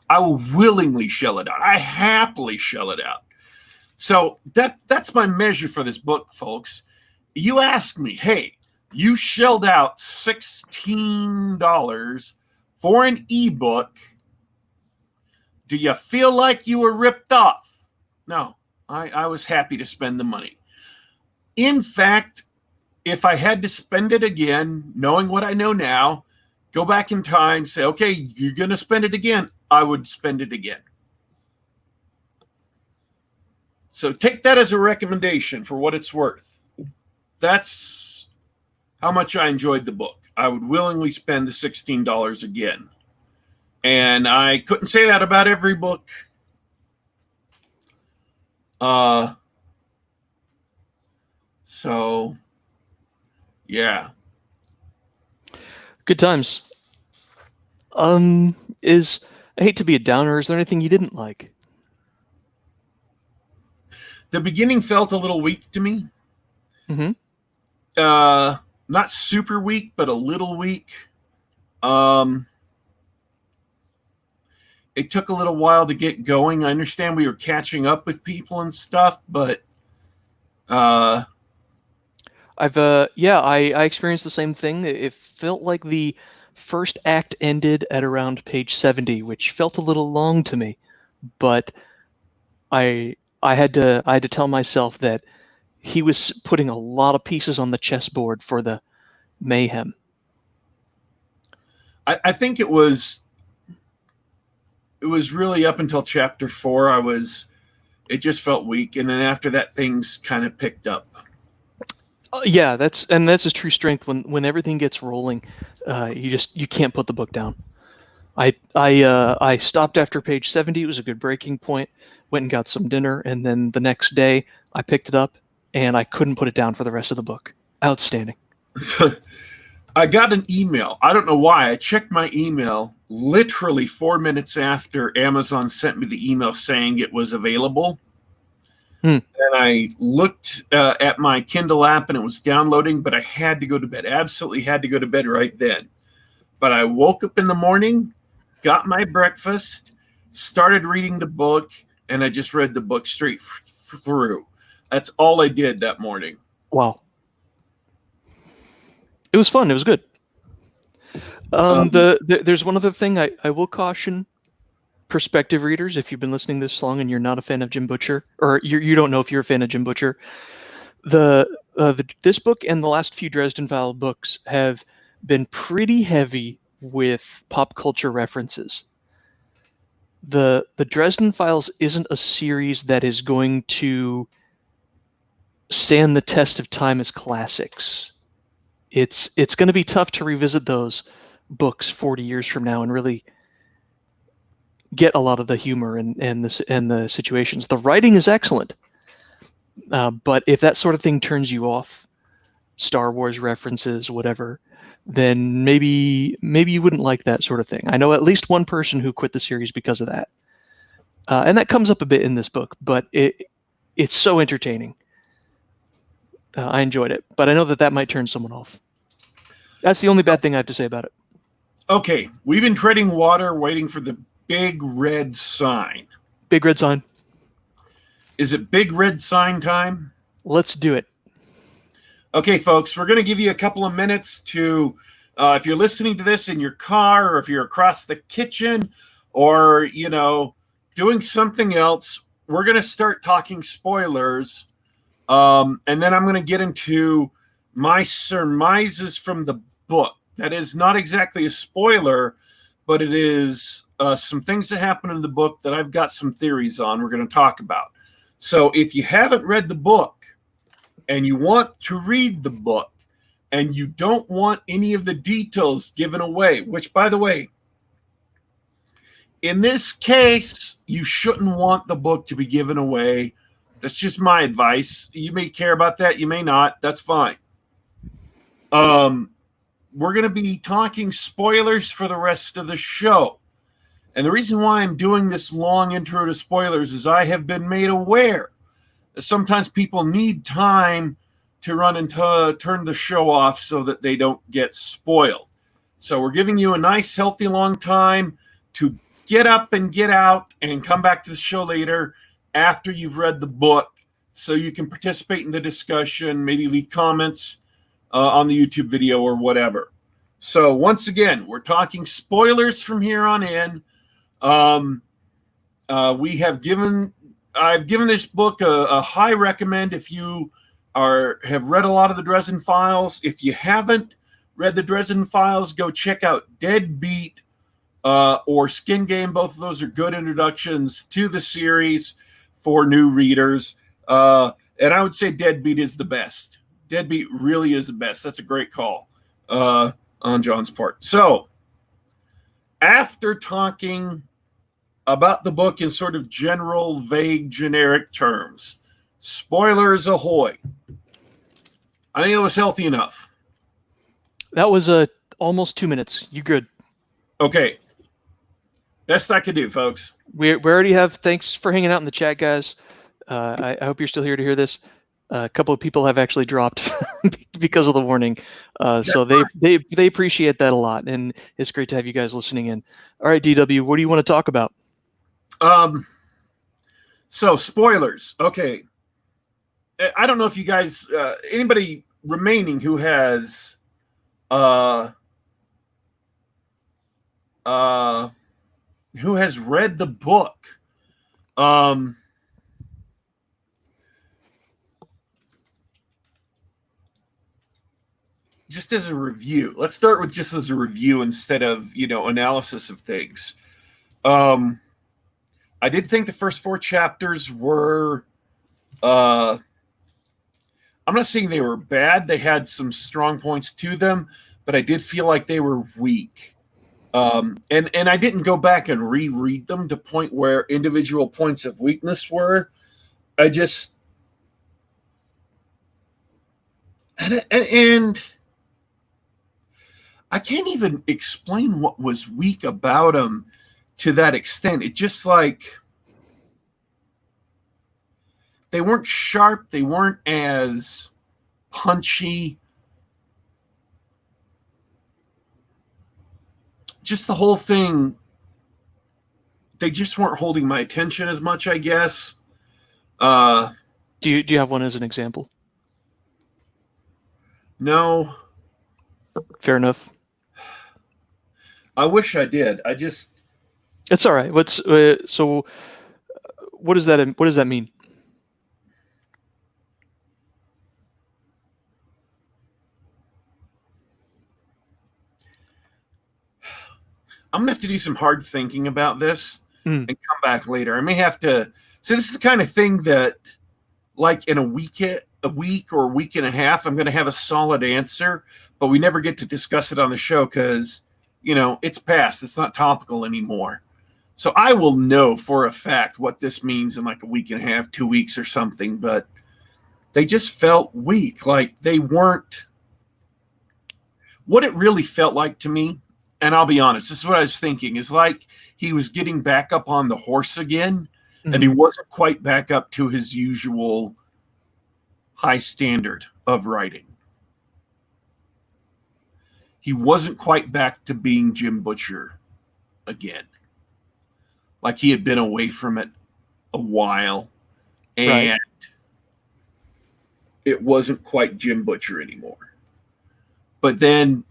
I will willingly shell it out. I happily shell it out. So that's my measure for this book, folks. You ask me, hey, you shelled out $16 for an ebook. Do you feel like you were ripped off? No, I was happy to spend the money. In fact, if I had to spend it again, knowing what I know now, go back in time, say, okay, you're going to spend it again, I would spend it again. So take that as a recommendation for what it's worth. That's how much I enjoyed the book. I would willingly spend the $16 again. And I couldn't say that about every book. So, yeah. Good times. I hate to be a downer. Is there anything you didn't like? The beginning felt a little weak to me. Mm-hmm. Not super weak, but a little weak. It took a little while to get going. I understand we were catching up with people and stuff, but I experienced the same thing. It felt like the first act ended at around page 70, which felt a little long to me, but I had to tell myself that he was putting a lot of pieces on the chessboard for the mayhem. I think it was really up until chapter 4. It just felt weak, and then after that, things kind of picked up. Yeah, that's his true strength. When everything gets rolling, you can't put the book down. I stopped after page 70. It was a good breaking point. Went and got some dinner, and then the next day I picked it up, and I couldn't put it down for the rest of the book. Outstanding. I got an email. I don't know why. I checked my email literally 4 minutes after Amazon sent me the email saying it was available. And I looked at my Kindle app and it was downloading, but I had to go to bed. Absolutely had to go to bed right then. But I woke up in the morning, got my breakfast, started reading the book, and I just read the book straight through. That's all I did that morning. Wow. It was fun. It was good. There's one other thing I will caution prospective readers. If you've been listening this long and you're not a fan of Jim Butcher, or you don't know if you're a fan of Jim Butcher, this book and the last few Dresden Files books have been pretty heavy with pop culture references. The Dresden Files isn't a series that is going to stand the test of time as classics. It's going to be tough to revisit those books 40 years from now and really get a lot of the humor and the situations. The writing is excellent, but if that sort of thing turns you off, Star Wars references, whatever, then maybe you wouldn't like that sort of thing. I know at least one person who quit the series because of that, and that comes up a bit in this book. But it's so entertaining. I enjoyed it, but I know that might turn someone off. That's the only bad thing I have to say about it. Okay, we've been treading water, waiting for the big red sign. Big red sign. Is it big red sign time? Let's do it. Okay, folks, we're going to give you a couple of minutes to, if you're listening to this in your car or if you're across the kitchen or, doing something else, we're going to start talking spoilers. And then I'm going to get into my surmises from the book. That is not exactly a spoiler, but it is some things that happen in the book that I've got some theories on we're going to talk about. So if you haven't read the book and you want to read the book and you don't want any of the details given away, which, by the way, in this case, you shouldn't want the book to be given away. That's just my advice. You may care about that. You may not. That's fine. We're going to be talking spoilers for the rest of the show. And the reason why I'm doing this long intro to spoilers is I have been made aware that sometimes people need time to run and turn the show off so that they don't get spoiled. So we're giving you a nice, healthy, long time to get up and get out and come back to the show later after you've read the book so you can participate in the discussion, maybe leave comments on the YouTube video or whatever. So once again, we're talking spoilers from here on in. I've given this book a high recommend if you have read a lot of the Dresden Files. If you haven't read the Dresden Files, go check out Deadbeat or Skin Game. Both of those are good introductions to the series for new readers. And I would say Deadbeat is the best. Deadbeat really is the best. That's a great call on John's part. So after talking about the book in sort of general, vague, generic terms, spoilers ahoy. I think it was healthy enough. That was almost 2 minutes. You good? Okay. Best I could do, folks. We already have. Thanks for hanging out in the chat, guys. I hope you're still here to hear this. A couple of people have actually dropped because of the warning, so they appreciate that a lot, and it's great to have you guys listening in. All right, DW, what do you want to talk about? So spoilers. Okay, I don't know if you guys, anybody remaining who has, read the book, just as a review. Let's start with just as a review instead of, analysis of things. I did think the first 4 chapters were, I'm not saying they were bad. They had some strong points to them, but I did feel like they were weak. And I didn't go back and reread them to point where individual points of weakness were. And I can't even explain what was weak about them to that extent. It just like they weren't sharp. They weren't as punchy. Just the whole thing, they just weren't holding my attention as much, I guess. Do you have one as an example? No. Fair enough. I wish I did. It's all right. So what does that mean? I'm gonna have to do some hard thinking about this and come back later. I may have to. So this is the kind of thing that, like in a week or a week and a half, I'm gonna have a solid answer, but we never get to discuss it on the show because, it's past. It's not topical anymore. So I will know for a fact what this means in like a week and a half, 2 weeks or something, but they just felt weak. Like they weren't what it really felt like to me. And I'll be honest, this is what I was thinking, is like he was getting back up on the horse again, and he wasn't quite back up to his usual high standard of writing. He wasn't quite back to being Jim Butcher again. Like he had been away from it a while, and it wasn't quite Jim Butcher anymore. But then,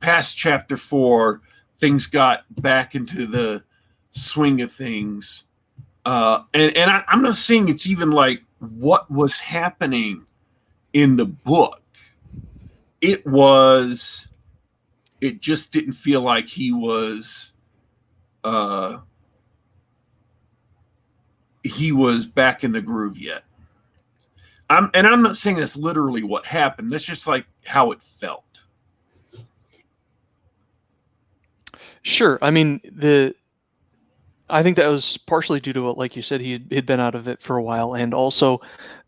past chapter 4, things got back into the swing of things. I'm not saying it's even like what was happening in the book. It just didn't feel like he was back in the groove yet. I'm not saying that's literally what happened. That's just like how it felt. Sure. I mean, I think that was partially due to what, like you said, he'd been out of it for a while, and also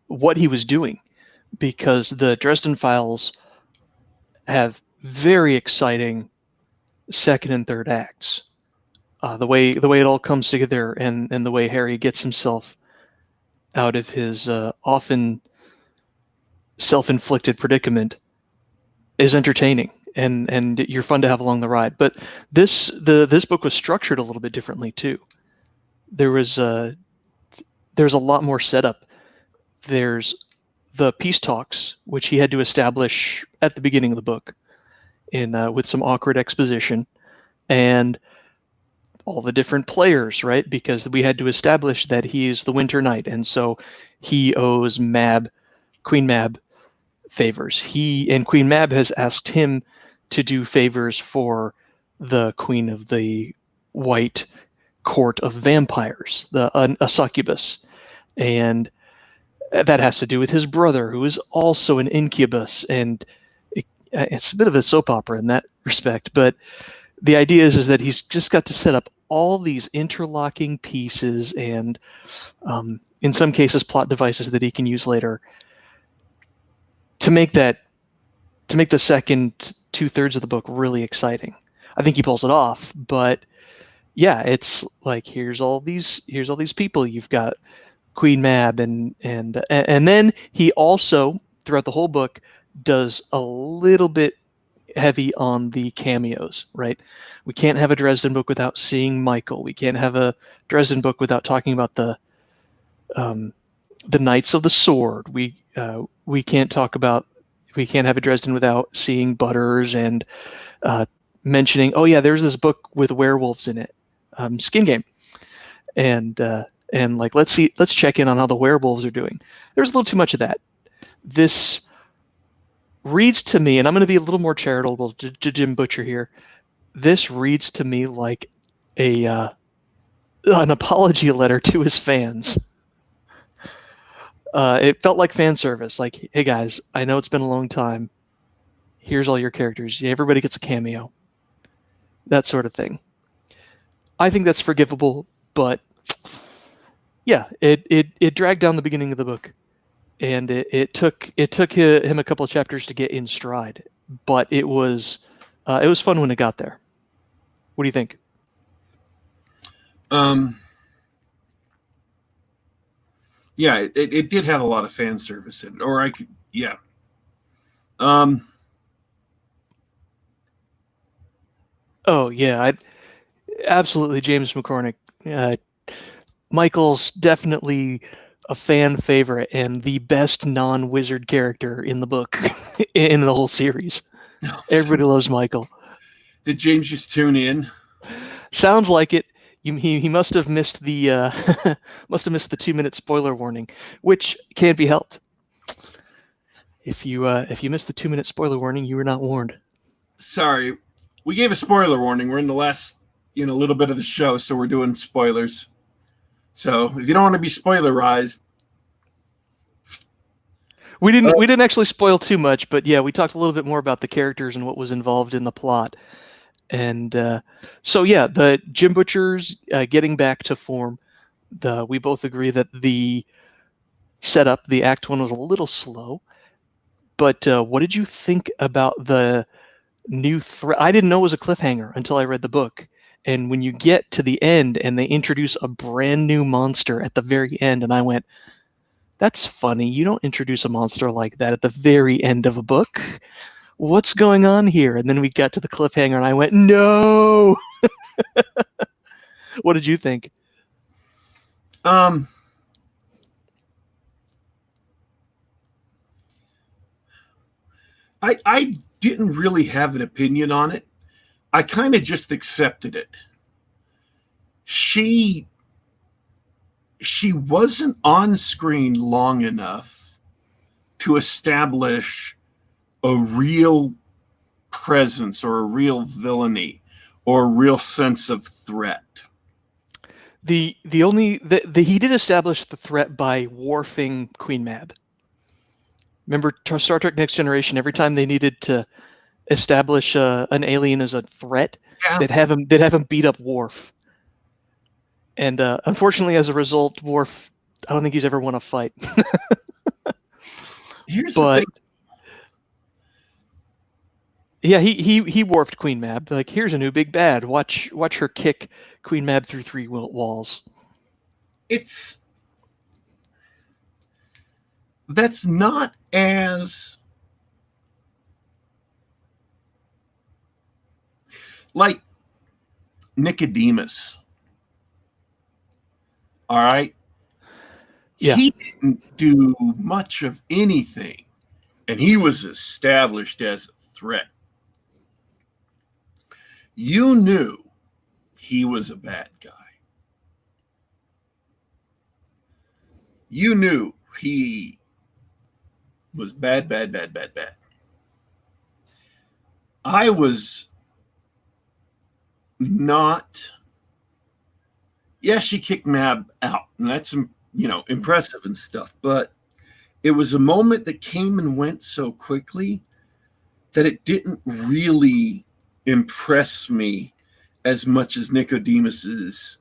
what he was doing, because the Dresden Files have very exciting second and third acts. The way it all comes together, and the way Harry gets himself out of his often self-inflicted predicament is entertaining, and you're fun to have along the ride. But this book was structured a little bit differently too. There's a lot more setup. There's the peace talks, which he had to establish at the beginning of the book, with some awkward exposition, and all the different players, right? Because we had to establish that he is the Winter Knight, and so he owes Queen Mab, favors. Queen Mab has asked him to do favors for the Queen of the White Court of Vampires, a succubus, and that has to do with his brother, who is also an incubus, and it's a bit of a soap opera in that respect. But the idea is that he's just got to set up all these interlocking pieces, and in some cases plot devices that he can use later to make the second 2/3 of the book really exciting. I think he pulls it off, but yeah, it's like here's all these people. You've got Queen Mab, and then he also, throughout the whole book, does a little bit heavy on the cameos, right? We can't have a Dresden book without seeing Michael. We can't have a Dresden book without talking about the Knights of the Sword. We can't have a Dresden without seeing Butters and mentioning, oh yeah, there's this book with werewolves in it, Skin Game, and like let's check in on how the werewolves are doing. There's a little too much of that. This reads to me, and I'm going to be a little more charitable to Jim Butcher here. This reads to me like an apology letter to his fans. It felt like fan service. Like, hey guys, I know it's been a long time. Here's all your characters. Everybody gets a cameo. That sort of thing. I think that's forgivable, but yeah, it dragged down the beginning of the book, and it took him a couple of chapters to get in stride. But it was fun when it got there. What do you think? Yeah, it did have a lot of fan service in it. Yeah. Oh yeah, absolutely, James McCormick. Michael's definitely a fan favorite and the best non-wizard character in the book, in the whole series. Everybody loves Michael. Did James just tune in? Sounds like it. He must have missed the 2-minute spoiler warning, which can't be helped. If you missed the 2-minute spoiler warning, you were not warned. Sorry, we gave a spoiler warning. We're in the last little bit of the show, so we're doing spoilers. So if you don't want to be spoilerized, we didn't actually spoil too much, but yeah, we talked a little bit more about the characters and what was involved in the plot. And so yeah, the Jim Butcher's getting back to form. We both agree that the setup, the Act 1, was a little slow. But what did you think about the new threat? I didn't know it was a cliffhanger until I read the book. And when you get to the end and they introduce a brand new monster at the very end, and I went, that's funny. You don't introduce a monster like that at the very end of a book. What's going on here? And then we got to the cliffhanger and I went, no. What did you think? I didn't really have an opinion on it. I kind of just accepted it. she wasn't on screen long enough to establish a real presence or a real villainy or a real sense of threat. He did establish the threat by warfing Queen Mab. Remember Star Trek Next Generation? Every time they needed to establish an alien as a threat, they'd have him beat up Worf. And unfortunately, as a result, Worf, I don't think he's ever won a fight. Here's the thing. Yeah, he warped Queen Mab. Like, here's a new big bad. Watch her kick Queen Mab through 3 walls. That's not as like Nicodemus. All right. Yeah. He didn't do much of anything, and he was established as a threat. You knew he was a bad guy. You knew he was bad. I was not. Yeah, she kicked Mab out, and that's, impressive and stuff. But it was a moment that came and went so quickly that it didn't really impress me as much as Nicodemus's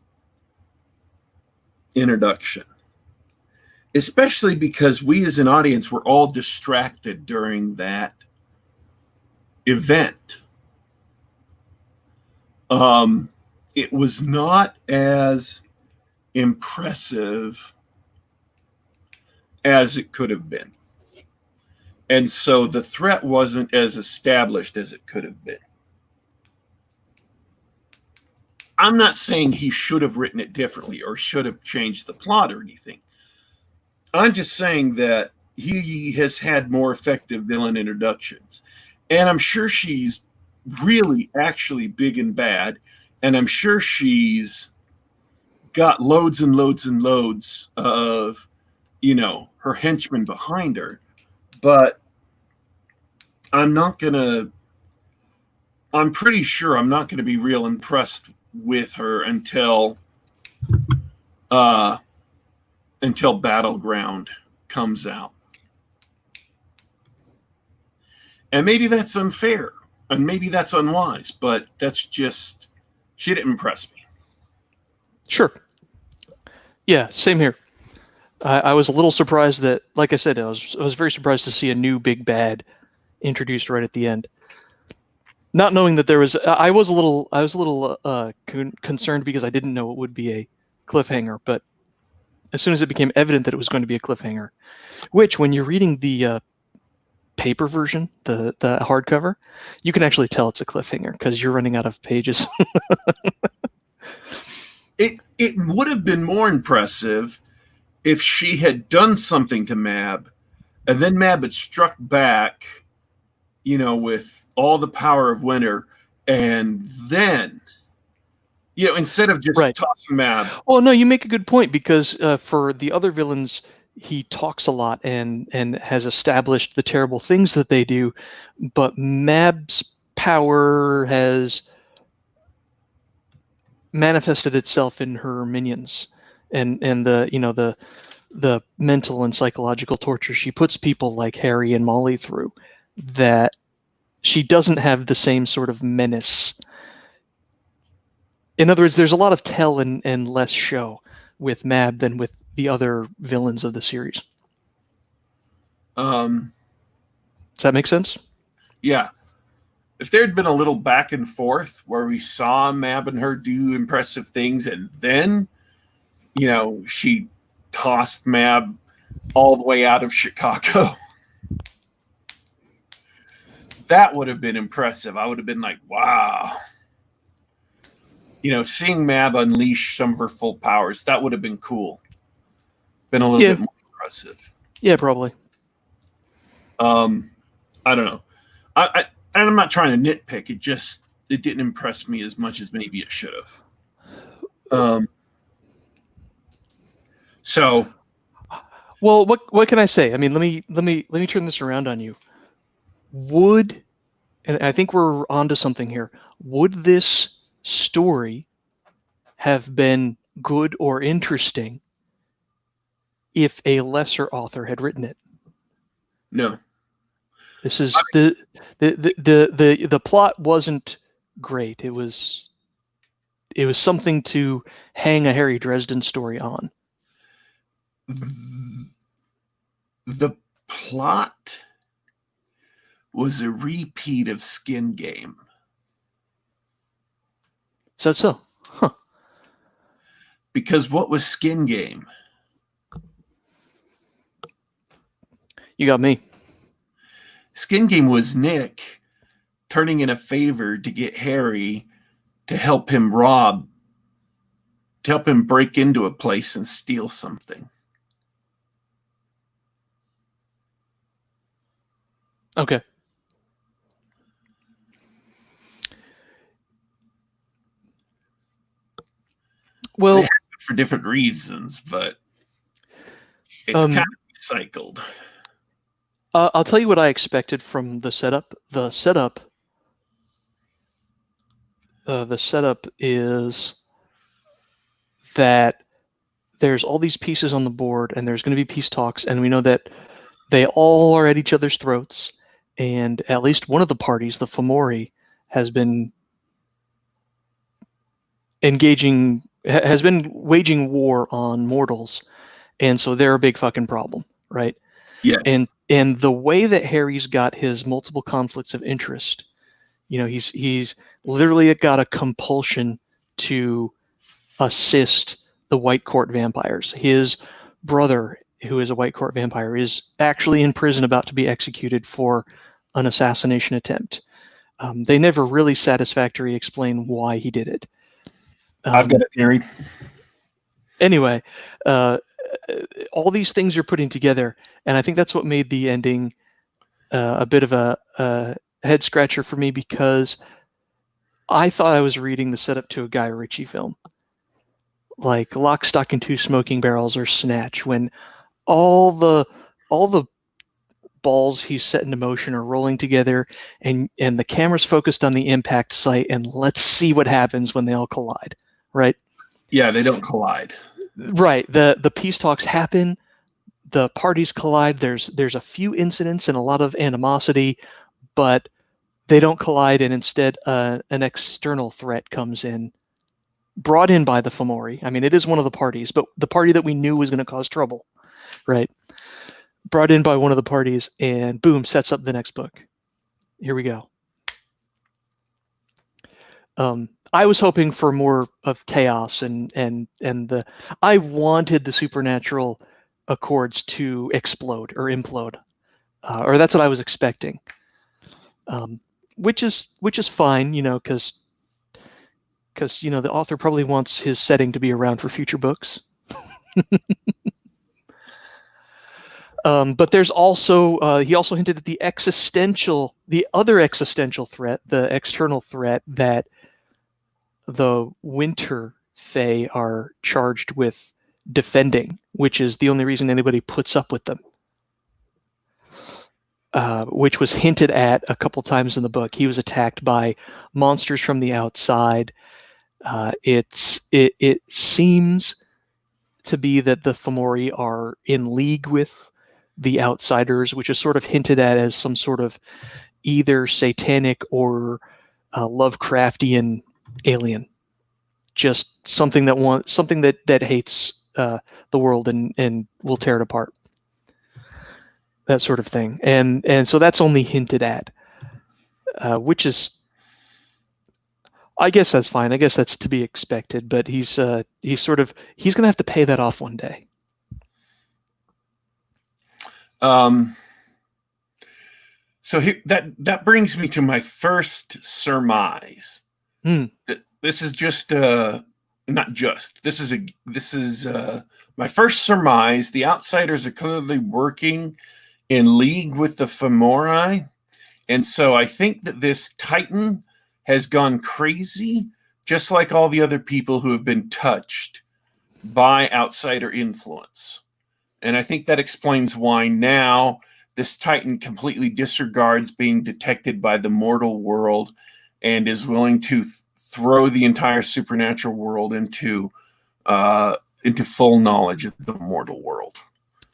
introduction. Especially because we as an audience were all distracted during that event. It was not as impressive as it could have been. And so the threat wasn't as established as it could have been. I'm not saying he should have written it differently or should have changed the plot or anything. I'm just saying that he has had more effective villain introductions. And I'm sure she's really actually big and bad. And I'm sure she's got loads and loads and loads of, her henchmen behind her. But I'm pretty sure I'm not going to be real impressed with her until Battleground comes out. And maybe that's unfair, and maybe that's unwise, but that's just, she didn't impress me. Sure. Yeah, same here. I was a little surprised that, like I said, I was very surprised to see a new big bad introduced right at the end. Not knowing that there was, I was a little concerned because I didn't know it would be a cliffhanger, but as soon as it became evident that it was going to be a cliffhanger, which when you're reading the paper version, the hardcover, you can actually tell it's a cliffhanger because you're running out of pages. It would have been more impressive if she had done something to Mab, and then Mab had struck back, with all the power of winter, and then, instead of just tossing Mab. Well, no, you make a good point, because for the other villains, he talks a lot and has established the terrible things that they do, but Mab's power has manifested itself in her minions and the mental and psychological torture she puts people like Harry and Molly through, that she doesn't have the same sort of menace. In other words, there's a lot of tell and less show with Mab than with the other villains of the series. Does that make sense? Yeah. If there had been a little back and forth where we saw Mab and her do impressive things, and then, she tossed Mab all the way out of Chicago, that would have been impressive. I would have been like, wow. Seeing Mab unleash some of her full powers, that would have been cool. Been a little bit more impressive. Yeah, probably. I don't know. I'm not trying to nitpick. It didn't impress me as much as maybe it should have. Um, so Well, what can I say? I mean, let me turn this around on you. Would, and I think we're onto something here. Would this story have been good or interesting if a lesser author had written it? no, This is the plot wasn't great. It was something to hang a Harry Dresden story on. the plot was a repeat of Skin Game. Is that so? Huh. Because what was Skin Game? You got me. Skin Game was Nick turning in a favor to get Harry to help him break into a place and steal something. Okay. Well, for different reasons, but it's kind of recycled. I'll tell you what I expected from the setup. The setup is that there's all these pieces on the board, and there's going to be peace talks, and we know that they all are at each other's throats, and at least one of the parties, the Fomori, has been waging war on mortals, and so they're a big fucking problem, right? Yeah. And the way that Harry's got his multiple conflicts of interest, he's literally got a compulsion to assist the White Court vampires. His brother, who is a White Court vampire, is actually in prison about to be executed for an assassination attempt. They never really satisfactorily explain why he did it. I've got a theory. Anyway, all these things are putting together, and I think that's what made the ending a bit of a head scratcher for me, because I thought I was reading the setup to a Guy Ritchie film, like Lock, Stock, and Two Smoking Barrels or Snatch, when all the balls he's set into motion are rolling together, and the camera's focused on the impact site, and let's see what happens when they all collide, right? Yeah, they don't collide. Right. The peace talks happen, the parties collide. There's a few incidents and a lot of animosity, but they don't collide, and instead an external threat comes in, brought in by the Fomori. I mean, it is one of the parties, but the party that we knew was going to cause trouble, right? Brought in by one of the parties, and boom, sets up the next book. Here we go. I was hoping for more of chaos and I wanted the supernatural accords to explode or implode, or that's what I was expecting. Which is fine, because the author probably wants his setting to be around for future books. But there's also he also hinted at the other existential threat, the external threat that the Winter Fae are charged with defending, which is the only reason anybody puts up with them. Which was hinted at a couple times in the book. He was attacked by monsters from the outside. It seems to be that the Fomori are in league with the outsiders, which is sort of hinted at as some sort of either satanic or Lovecraftian alien, just something that hates the world and will tear it apart, that sort of thing. And so that's only hinted at, which is, I guess that's fine. I guess that's to be expected. But he's gonna have to pay that off one day. So that brings me to my first surmise. This is just not just. This is my first surmise. The outsiders are clearly working in league with the Fomori, and so I think that this Titan has gone crazy just like all the other people who have been touched by outsider influence. And I think that explains why now this Titan completely disregards being detected by the mortal world and is willing to throw the entire supernatural world into full knowledge of the mortal world.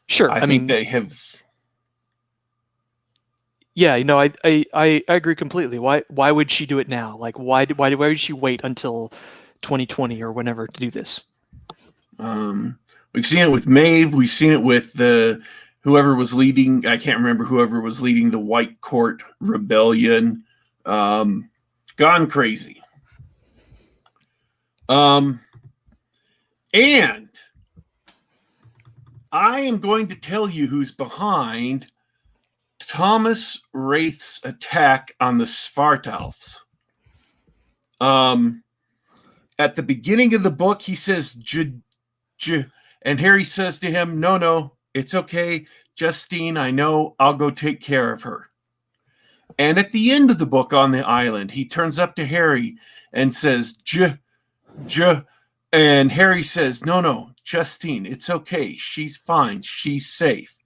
Sure. I think they have. Yeah, I agree completely. Why would she do it now? Like, why would she wait until 2020 or whenever to do this? We've seen it with Maeve. We've seen it with whoever was leading. I can't remember whoever was leading the White Court Rebellion. Gone crazy. And I am going to tell you who's behind Thomas Wraith's attack on the Svartalfs. At the beginning of the book, he says, and Harry says to him, no, it's okay. Justine, I know, I'll go take care of her. And at the end of the book on the island, he turns up to Harry and says, and Harry says, no, Justine, it's okay. She's fine. She's safe.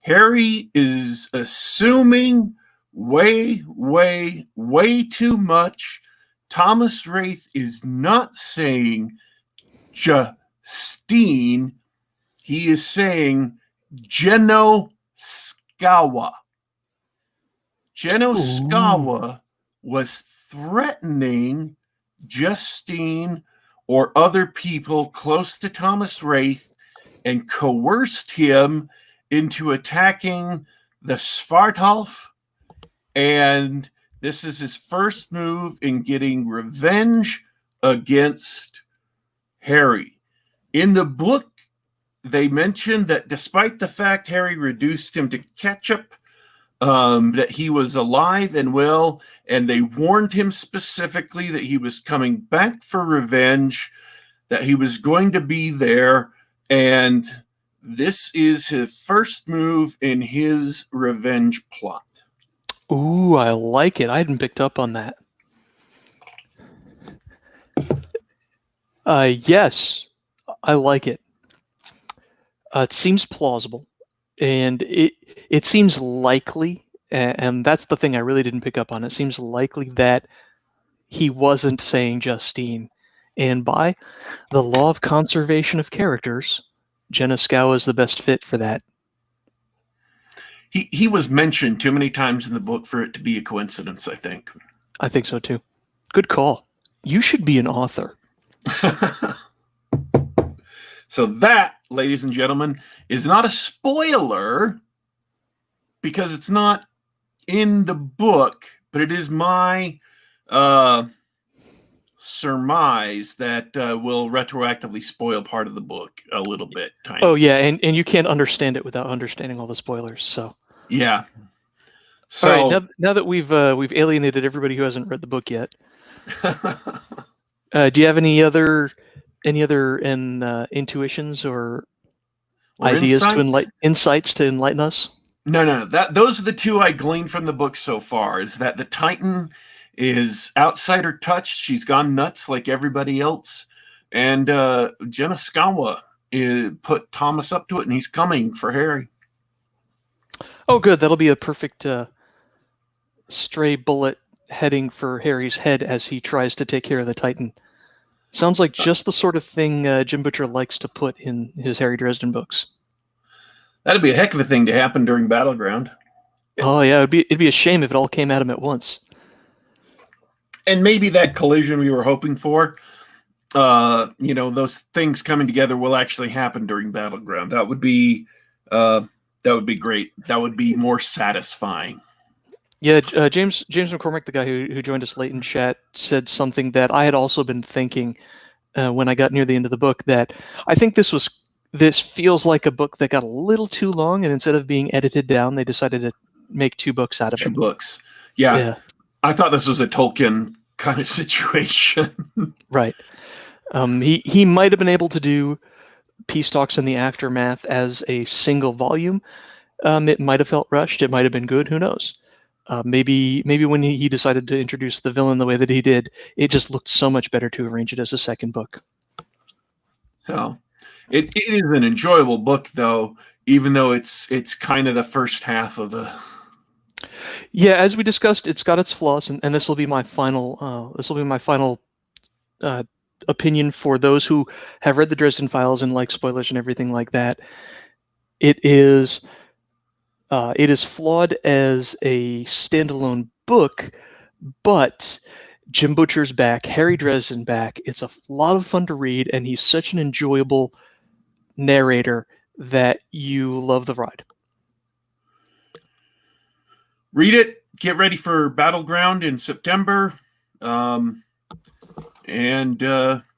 Harry is assuming way too much. Thomas Wraith is not saying Justine. He is saying Genoskawa. Genoskawa was threatening Justine or other people close to Thomas Wraith and coerced him into attacking the Svartalf, and this is his first move in getting revenge against Harry. In the book, they mentioned that despite the fact Harry reduced him to ketchup, that he was alive and well, and they warned him specifically that he was coming back for revenge, that he was going to be there, and this is his first move in his revenge plot. Ooh, I like it. I hadn't picked up on that. Yes, I like it. It seems plausible, and it seems likely, and that's the thing I really didn't pick up on. It seems likely that he wasn't saying Justine, and by the law of conservation of characters, Genoskawa is the best fit for that. He was mentioned too many times in the book for it to be a coincidence, I think. I think so too. Good call. You should be an author. So that, ladies and gentlemen, is not a spoiler because it's not in the book, but it is my surmise that will retroactively spoil part of the book a little bit. Tiny. Oh yeah, and you can't understand it without understanding all the spoilers. So yeah. So all right, now that we've alienated everybody who hasn't read the book yet, do you have any other intuitions or ideas insights to enlighten us? No. Those are the two I gleaned from the book so far. Is that the Titan is outsider touched? She's gone nuts like everybody else, and Genoskawa put Thomas up to it, and he's coming for Harry. Oh, good. That'll be a perfect stray bullet heading for Harry's head as he tries to take care of the Titan. Sounds like just the sort of thing Jim Butcher likes to put in his Harry Dresden books. That'd be a heck of a thing to happen during Battleground. Oh yeah, it'd be a shame if it all came at him at once. And maybe that collision we were hoping for, those things coming together will actually happen during Battleground. That would be great. That would be more satisfying. Yeah, James McCormick, the guy who joined us late in chat, said something that I had also been thinking when I got near the end of the book, that I think this feels like a book that got a little too long, and instead of being edited down, they decided to make 2 books out of it. 2 books. Yeah. I thought this was a Tolkien kind of situation. Right. He might have been able to do Peace Talks in the Aftermath as a single volume. It might have felt rushed. It might have been good. Who knows? Maybe when he decided to introduce the villain the way that he did, it just looked so much better to arrange it as a second book. So it is an enjoyable book, though, even though it's kind of the first half of a. Yeah, as we discussed, it's got its flaws, and this will be my final opinion for those who have read the Dresden Files and like spoilers and everything like that. It is flawed as a standalone book, but Jim Butcher's back, Harry Dresden back. It's a lot of fun to read, and he's such an enjoyable narrator that you love the ride. Read it. Get ready for Battleground in September. Yeah,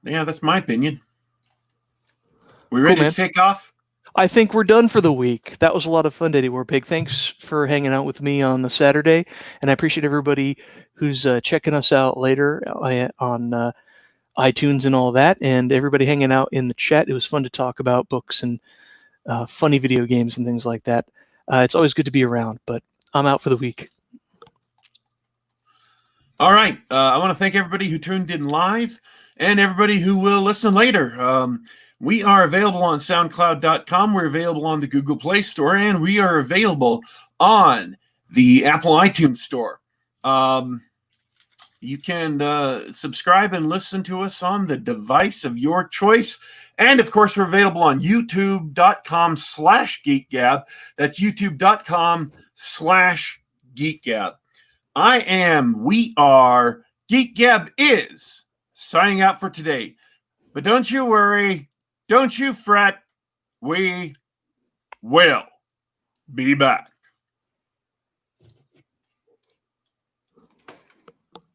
that's my opinion. We ready to take off? I think we're done for the week. That was a lot of fun, Daddy Warpig. Thanks for hanging out with me on the Saturday, and I appreciate everybody who's checking us out later on iTunes and all that, and everybody hanging out in the chat. It was fun to talk about books and funny video games and things like that. It's always good to be around, but I'm out for the week. All right. I want to thank everybody who tuned in live and everybody who will listen later. We are available on SoundCloud.com. We're available on the Google Play Store, and we are available on the Apple iTunes Store. You can subscribe and listen to us on the device of your choice. And, of course, we're available on YouTube.com/Geek Gab. That's YouTube.com/Geek Gab. We are, Geek Gab is signing out for today. But don't you worry. Don't you fret. We will be back.